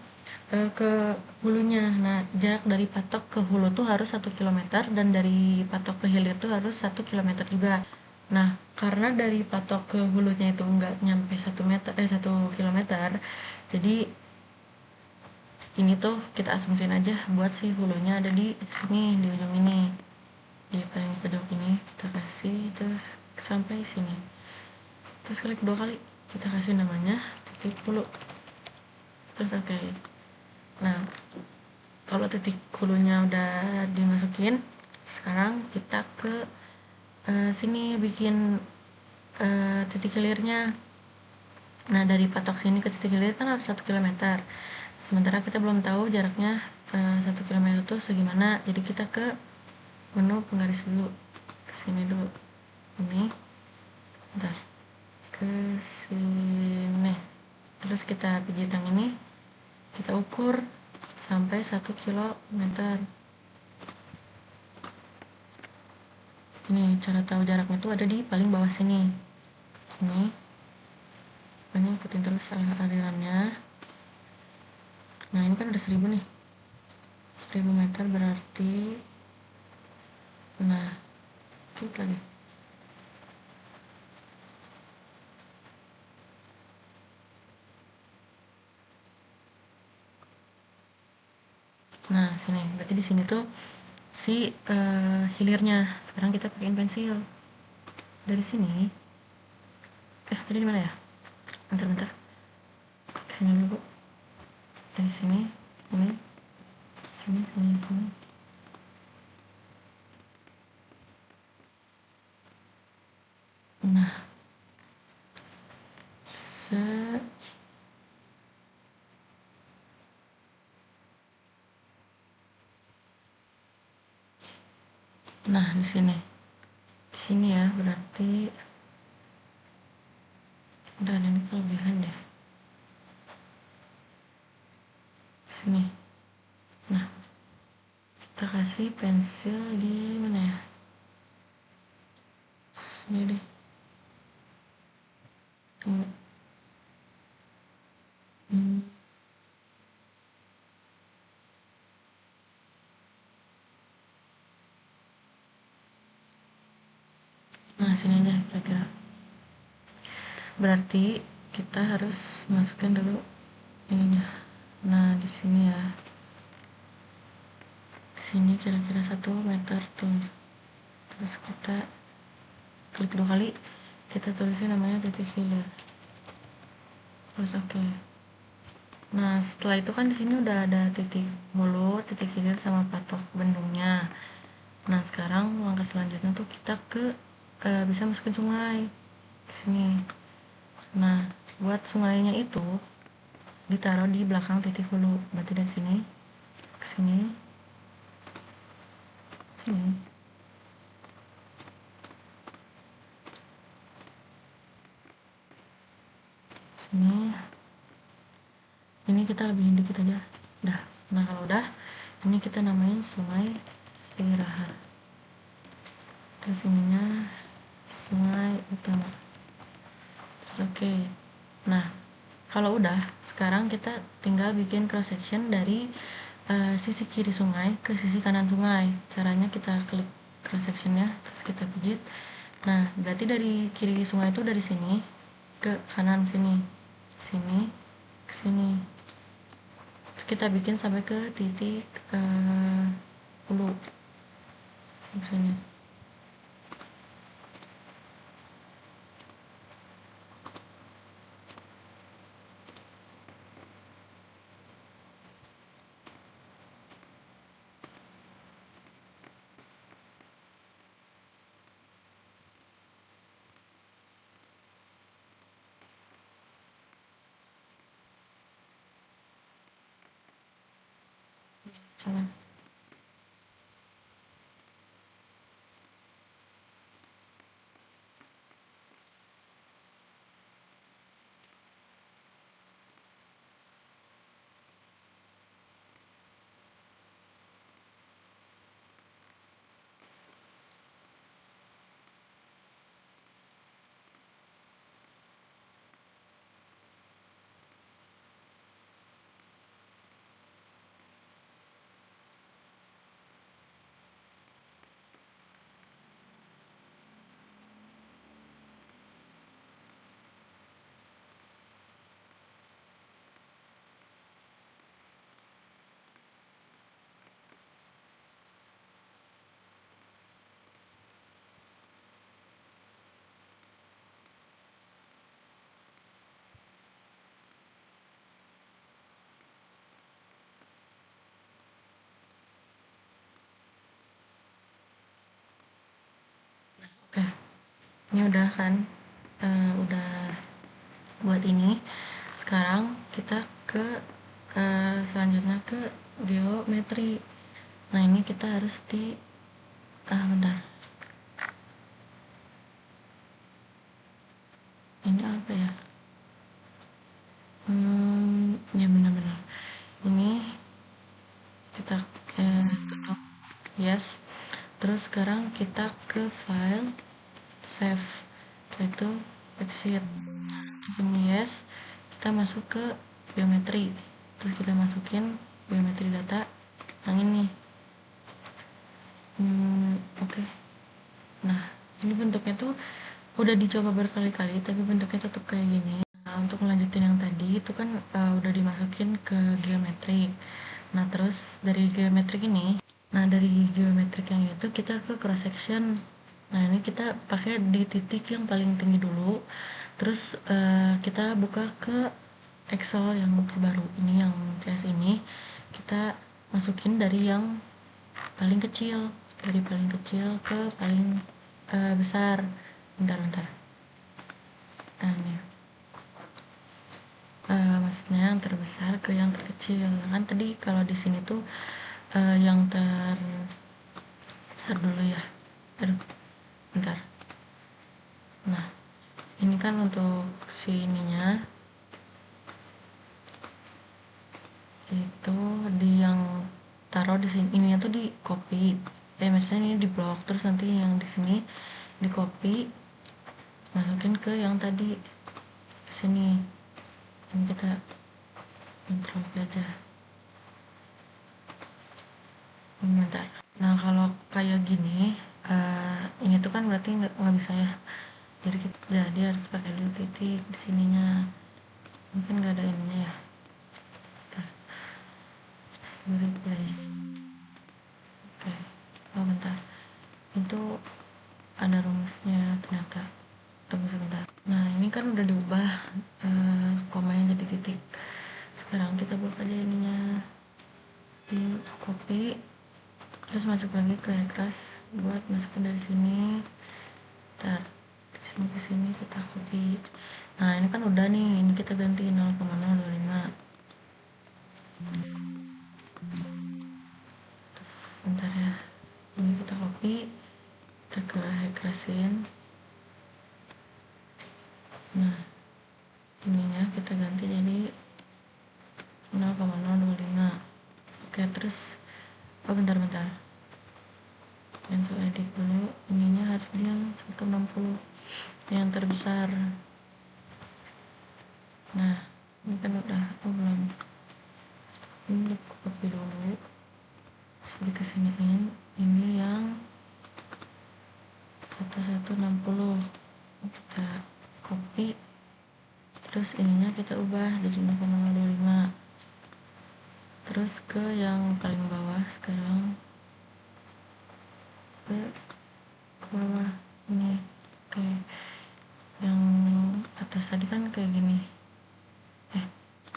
ke hulunya. Nah jarak dari patok ke hulu tuh harus 1 km, dan dari patok ke hilir tuh harus 1 km juga. Nah karena dari patok ke hulunya itu nggak nyampe 1 km, jadi ini tuh kita asumsiin aja buat si hulunya ada di sini, di ujung ini, di paling pojok ini. Kita kasih terus sampai sini, terus klik 2 kali, kita kasih namanya titik hulu, terus oke. Nah kalau titik hulunya udah dimasukin, sekarang kita ke sini bikin titik hilirnya. Nah dari patok sini ke titik hilir kan harus 1 km, sementara kita belum tahu jaraknya 1 km itu segimana. Jadi kita ke menu penggaris dulu, ke sini dulu, ini bentar, ke sini, terus kita pijit yang ini, kita ukur sampai 1 km. Ini cara tahu jaraknya tuh ada di paling bawah sini. Ini ikutin terus alirannya. Nah ini kan udah 1000 nih, 1000 meter berarti, nah klik lagi. Nah sini, berarti di sini tuh si hilirnya. Sekarang kita pakein pensil dari sini. Tadi di mana ya? Bentar. Kesini dulu. Dari sini, ini, sini. Nah, nah di sini ya, berarti dan ini kelebihan deh. Sini. Nah, kita kasih pensil di mana ya, ini deh. Tunggu. Nah, sini aja kira-kira. Berarti kita harus masukkan dulu ininya. Nah, di sini ya. Sini kira-kira 1 meter tuh. Terus kita klik 2 kali, kita tulisin namanya titik filler. Terus oke. Nah, setelah itu kan di sini udah ada titik hulu, titik hilir sama patok bendungnya. Nah, sekarang langkah selanjutnya tuh kita bisa masukin sungai ke sini. Nah, buat sungainya itu ditaruh di belakang titik hulu. Berarti dari sini ke sini, sini. Ini kita lebihin dikit aja. Udah. Nah, kalau udah, ini kita namain Sungai Sirahar. Terus ininya Sungai Utama. Terus oke. Nah, kalau udah, sekarang kita tinggal bikin cross section dari sisi kiri sungai ke sisi kanan sungai. Caranya kita klik cross sectionnya, terus kita pijit. Nah, berarti dari kiri sungai itu dari sini ke kanan sini, sini ke sini. Terus kita bikin sampai ke titik hulu sampai sini. Salah. Oke, ini udah kan, udah buat ini. Sekarang kita ke selanjutnya ke geometri. Nah, ini kita harus bentar, ini apa ya, ya benar-benar ini kita tutup, yes. Terus sekarang kita ke file, save, setelah itu exit. Terus ini yes, kita masuk ke geometri, terus kita masukin geometri data yang ini. Oke. Nah, ini bentuknya tuh udah dicoba berkali-kali tapi bentuknya tetap kayak gini. Nah, untuk melanjutin yang tadi itu kan udah dimasukin ke geometrik. Nah, terus dari geometrik ini, dari geometrik yang itu kita ke cross section. Nah, ini kita pakai di titik yang paling tinggi dulu. Terus kita buka ke Excel yang terbaru ini, yang CS ini kita masukin dari yang paling kecil, dari paling kecil ke paling besar. Bentar. Ini maksudnya yang terbesar ke yang terkecil. Kan tadi kalau di sini tuh yang terbesar dulu ya. Aduh, bentar. Nah, ini kan untuk sininya itu di yang taruh di sini, ininya tuh di copy, misalnya ini di blok, terus nanti yang di sini di copy, masukin ke yang tadi sini. Ini kita Ctrl V aja. Bentar. Nah kalau kayak gini, ini tuh kan berarti nggak bisa ya. Jadi harus pakai dulu titik di sininya. Mungkin nggak ada ininya ya. Replace. Oke. Oh bentar. Itu ada rumusnya ternyata. Tunggu sebentar. Nah ini kan udah diubah komanya jadi titik. Sekarang kita buka aja ininya, di copy, terus masuk lagi ke Hexras buat masukin dari sini. Ntar di sini ke sini kita copy. Nah ini kan udah nih, ini kita ganti 0,025. Bentar ya, ini kita copy, kita ke Hexrasin. Nah ininya kita ganti jadi 0,025. Oke, terus bentar cancel edit dulu, ininya harus di yang 160 yang terbesar. Nah ini kan udah, belum, ini copy dulu, terus dikesiniin, ini yang 1160 kita copy, terus ininya kita ubah jadi 0,025. terus ke yang paling bawah sekarang, ke bawah ini, kayak yang atas tadi kan kayak gini,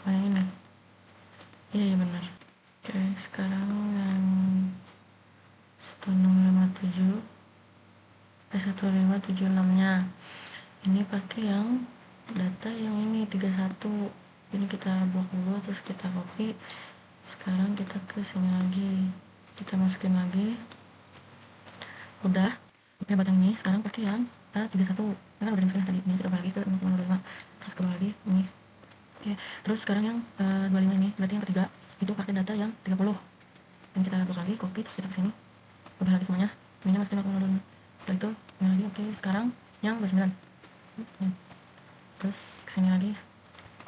mana ini, iya benar. Oke, sekarang yang 1576 nya ini pakai yang data yang ini 31. Ini kita blok dulu, terus kita copy. Sekarang kita ke sini lagi, kita masukin lagi. Udah pakai batang ini. Sekarang pakai yang 31, ini kan udah dimasukin tadi. Ini kita balik lagi ke 0,05, terus ke bawah lagi ini. Oke, terus sekarang yang 25 ini berarti yang ketiga itu pakai data yang 30. Dan kita blok lagi, copy, terus kita ke sini. Udah lagi semuanya, ininya masukin 0,05. Setelah itu ini lagi. Oke, sekarang yang 29. Terus kesini lagi,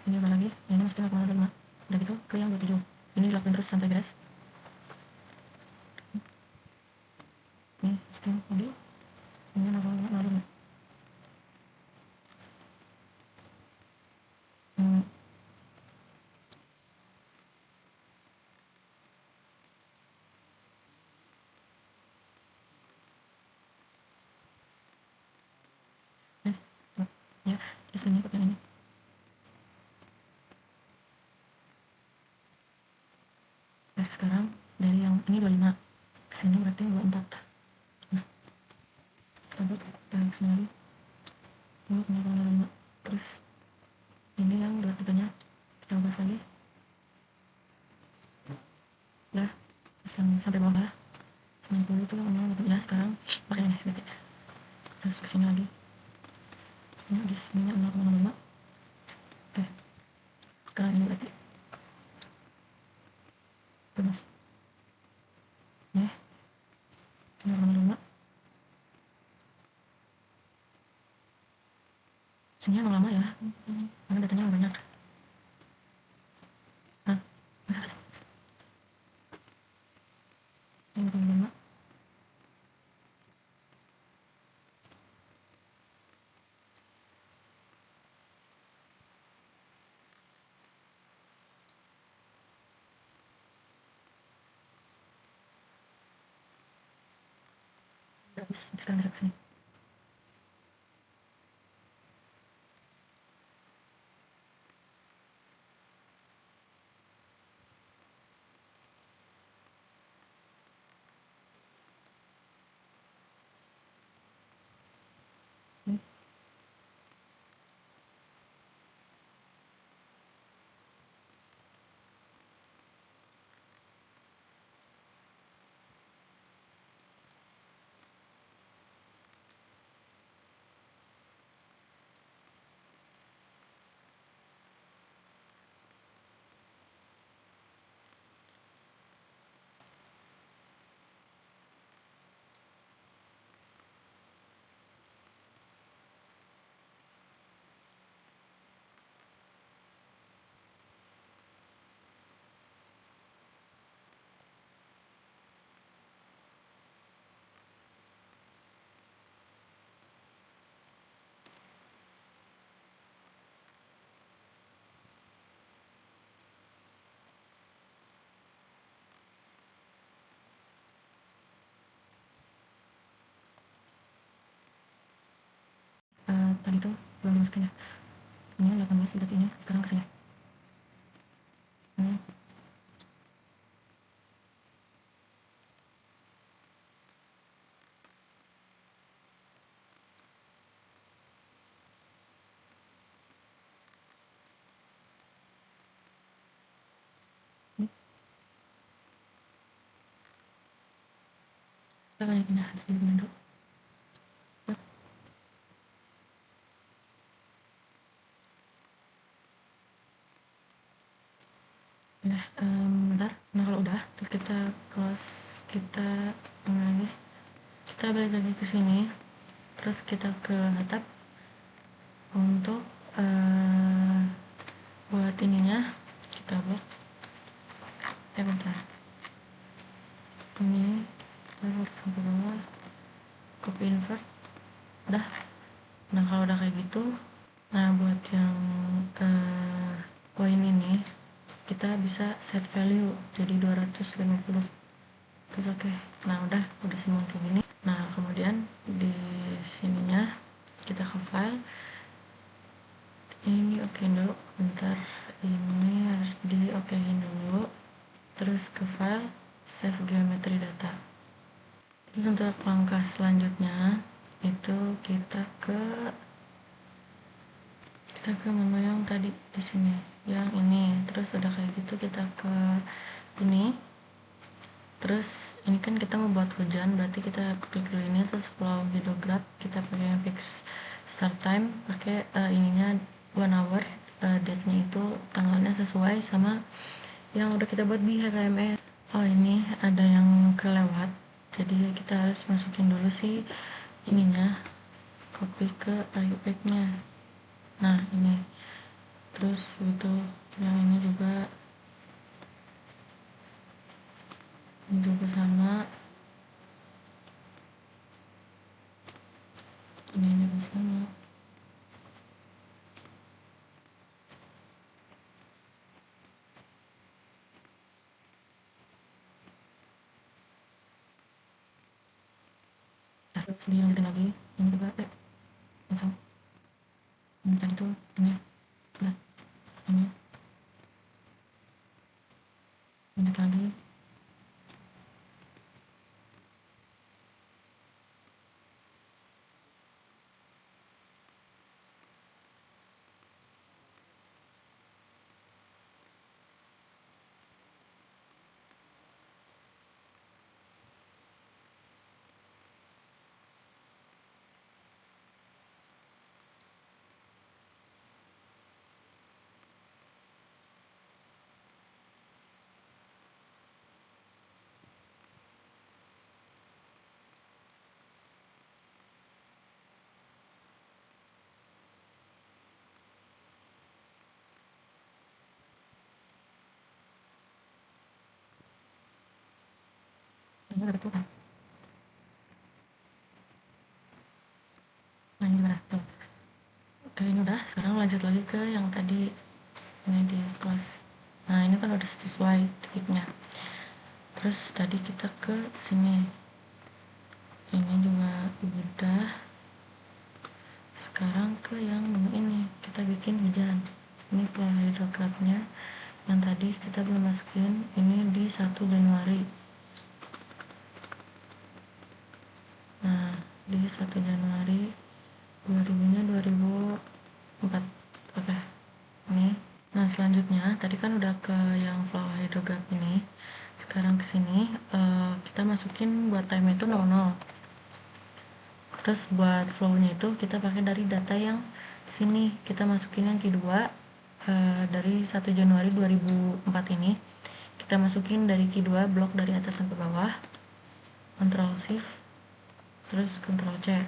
ini ubah lagi, ini masukin 0,05. Udah gitu ke yang 27. Ini dilakuin terus sampai beres. Nih masukin lagi, ini 0,05. Ya, terus ini pakai ini. Sekarang dari yang ini 25 kesini berarti 24. Nah, kita kesini lagi, ini 0,05. Terus ini yang 23 nya kita ubah lagi. Udah, terus yang sampai bawah 90 itu yang 0, ya sekarang pakai ini berarti. Terus kesini lagi, ininya 0,05. Oke, sekarang ini berarti terus nih 0,05. Sini emang lama ya, karena datanya banyak. Besar aja. 0,05. Habis, sekarang bisa kesini. belum dimasukin ya. Ini 18 berarti ini sekarang kesini. Ini apa yang pindah harus dipindah dulu. Ya, bentar. Nah kalau udah, terus kita close, kita lagi, kita balik lagi ke sini, terus kita ke atap untuk buat ininya kita blok. Bentar. Ini taruh sampai bawah, copy invert, udah. Nah kalau udah kayak gitu, nah buat yang poin ini kita bisa set value jadi 250. Terus oke. Nah udah semua kayak gini. Nah kemudian di sininya kita ke file, ini okein dulu bentar, ini harus di okein dulu, terus ke file, save geometry data. Terus untuk langkah selanjutnya itu kita ke menu yang tadi di sini, yang ini. Terus udah kayak gitu kita ke ini. Terus ini kan kita mau buat hujan, berarti kita klik dulu ini, terus flow hydrograph kita pakai yang fix start time, pakai ininya 1 hour, date-nya itu tanggalnya sesuai sama yang udah kita buat di HTML. Oh ini ada yang kelewat, jadi kita harus masukin dulu sih ininya, copy ke pack-nya. Nah ini terus gitu, yang ini juga sama, ini juga sama. Terus dilanjutin lagi, ini juga sama, ini tadi tuh ini udah, ini lanjut lagi. Ini udah betul kan? Nah ini gimana tuh? Oke ini udah, sekarang lanjut lagi ke yang tadi, ini di close. Nah ini kan udah sesuai titiknya. Terus tadi kita ke sini, ini juga udah. Sekarang ke yang menu ini, kita bikin hujan. Ini flow hydrographnya yang tadi kita belum masukin, ini di 1 Januari. Nah di 1 Januari 2000 nya 2004. Oke ini. Nah selanjutnya tadi kan udah ke yang flow hydrograph ini, sekarang kesini kita masukin buat time itu 00. Terus buat flow-nya itu kita pakai dari data yang sini, kita masukin yang Q2 dari 1 Januari 2004 ini. Kita masukin dari Q2 blok dari atas sampai bawah, Ctrl Shift, terus Ctrl C.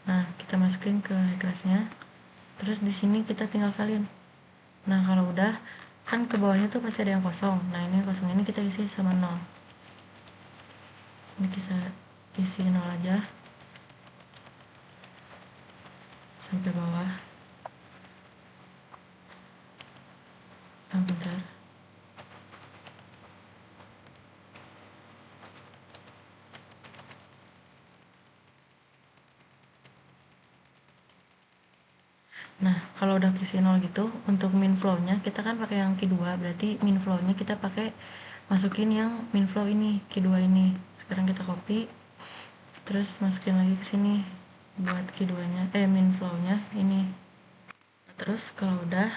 Nah, kita masukin ke high-class-nya. Terus di sini kita tinggal salin. Nah, kalau udah kan ke bawahnya tuh pasti ada yang kosong. Nah, ini kosong ini kita isi sama 0. Ini kita isi 0 aja sampai bawah. Nah, bentar. Nah, kalau udah key 0 gitu, untuk min flow-nya kita kan pakai yang key 2, berarti min flow-nya kita pakai masukin yang min flow ini, key 2 ini. Sekarang kita copy, terus masukin lagi ke sini buat key 2-nya, min flow-nya ini. Terus kalau udah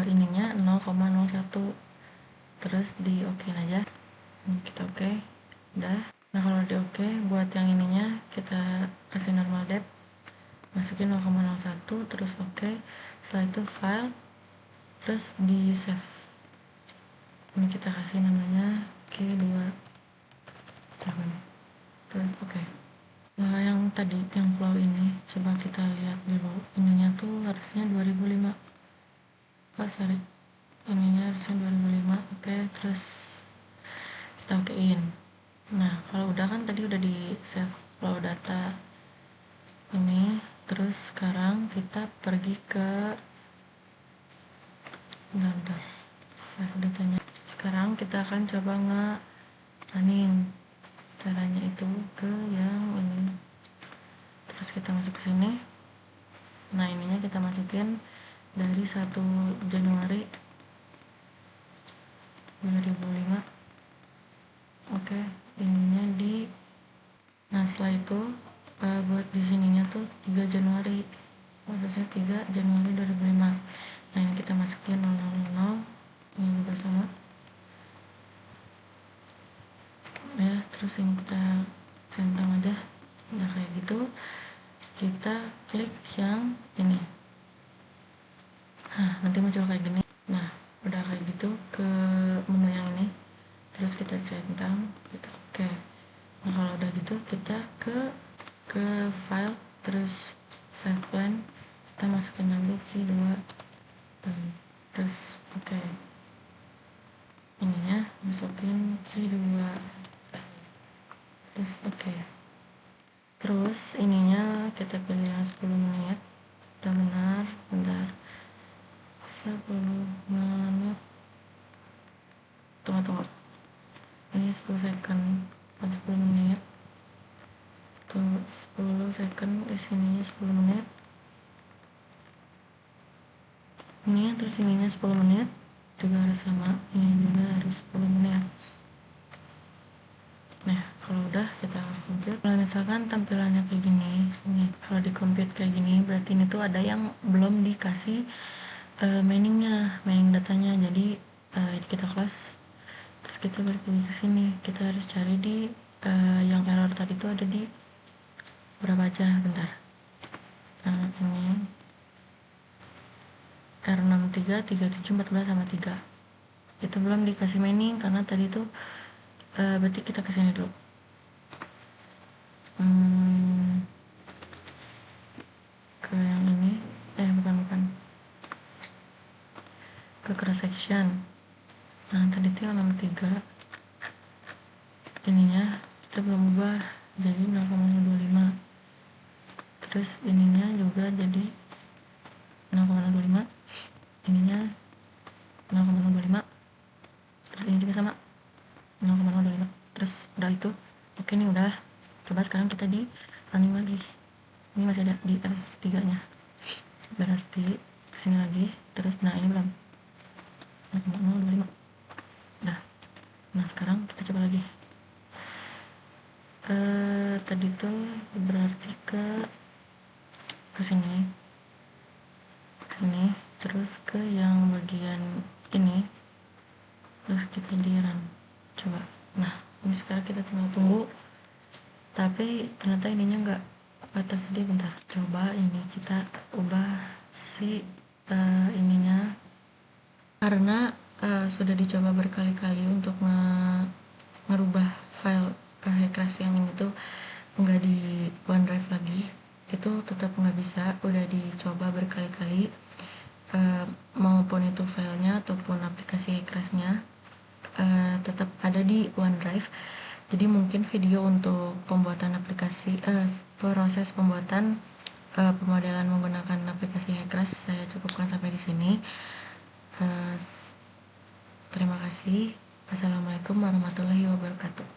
ininya 0,01, terus di oke aja. Kita oke, udah. Nah, kalau di oke, buat yang ininya kita kasih normal depth, masukin 0,01, terus oke. Setelah itu file, terus di save. Ini kita kasih namanya Q2 tahun, terus oke. Nah, yang tadi yang flow ini coba kita lihat dulu, ininya tuh harusnya 2005. Sorry, ininya harusnya 2005. Oke, terus kita okein. Nah, kalau udah kan tadi udah di save flow data ini, terus sekarang kita pergi ke bentar, save datanya. Sekarang kita akan coba running. Caranya itu ke yang ini, terus kita masuk ke sini. Nah, ininya kita masukin dari 1 Januari 2005. Oke, ininya di, nah setelah itu buat di sininya tuh 3 Januari, harusnya 3 Januari 2005. Nah, ini kita masukin 000, ini juga sama ya. Terus ini kita centang aja. Nah, kayak gitu kita klik yang ini. Nah, nanti muncul kayak gini. Nah, udah kayak gitu ke menu yang ini, terus kita centang, kita oke. Nah, kalau udah gitu kita ke file, terus save plan, kita masukin lagi V2, terus oke. Ininya masukin V2, terus oke. Terus ininya kita pilih yang 10 menit. Udah benar, bentar, 10 menit, tunggu, ini 10 second, bukan 10 menit, tunggu 10 second, di sininya 10 menit, ini terus ininya 10 menit juga harus sama, ini juga harus 10 menit. Nah, kalau udah kita compute. Kalau misalkan tampilannya kayak gini, nih kalau di compute kayak gini, berarti ini tuh ada yang belum dikasih mining datanya. Jadi kita close, terus kita balik lagi ke sini. Kita harus cari di yang error tadi tuh ada di berapa aja, bentar. Nah, ini R63, 37, 14 sama 3. Itu belum dikasih mining karena tadi tuh berarti kita kesini dulu. Ke yang ini, bukan, ke cross section. Nah, tadi tuh yang 63, ininya kita belum ubah jadi 0,025, terus ininya juga jadi 0,025, ininya 0,025, terus ini juga sama 0,025. Terus udah itu oke nih, udah. Coba sekarang kita di running lagi, ini masih ada di R3 nya, berarti kesini lagi, terus nah ini belum 0,025, udah. Nah, sekarang kita coba lagi. Tadi tuh berarti ke sini, terus ke yang bagian ini, terus kita di run. Coba. Nah, ini sekarang kita tinggal tunggu, tapi ternyata ininya nggak tersedia. Bentar, coba ini kita ubah si ininya, karena sudah dicoba berkali-kali untuk ngerubah file Hecrash yang ini tuh nggak di OneDrive lagi, itu tetap nggak bisa. Udah dicoba berkali-kali, maupun itu filenya ataupun aplikasi Hecrashnya tetap ada di OneDrive. Jadi mungkin video untuk pembuatan aplikasi, proses pembuatan pemodelan menggunakan aplikasi Hecrash saya cukupkan sampai di sini. Terima kasih. Assalamualaikum warahmatullahi wabarakatuh.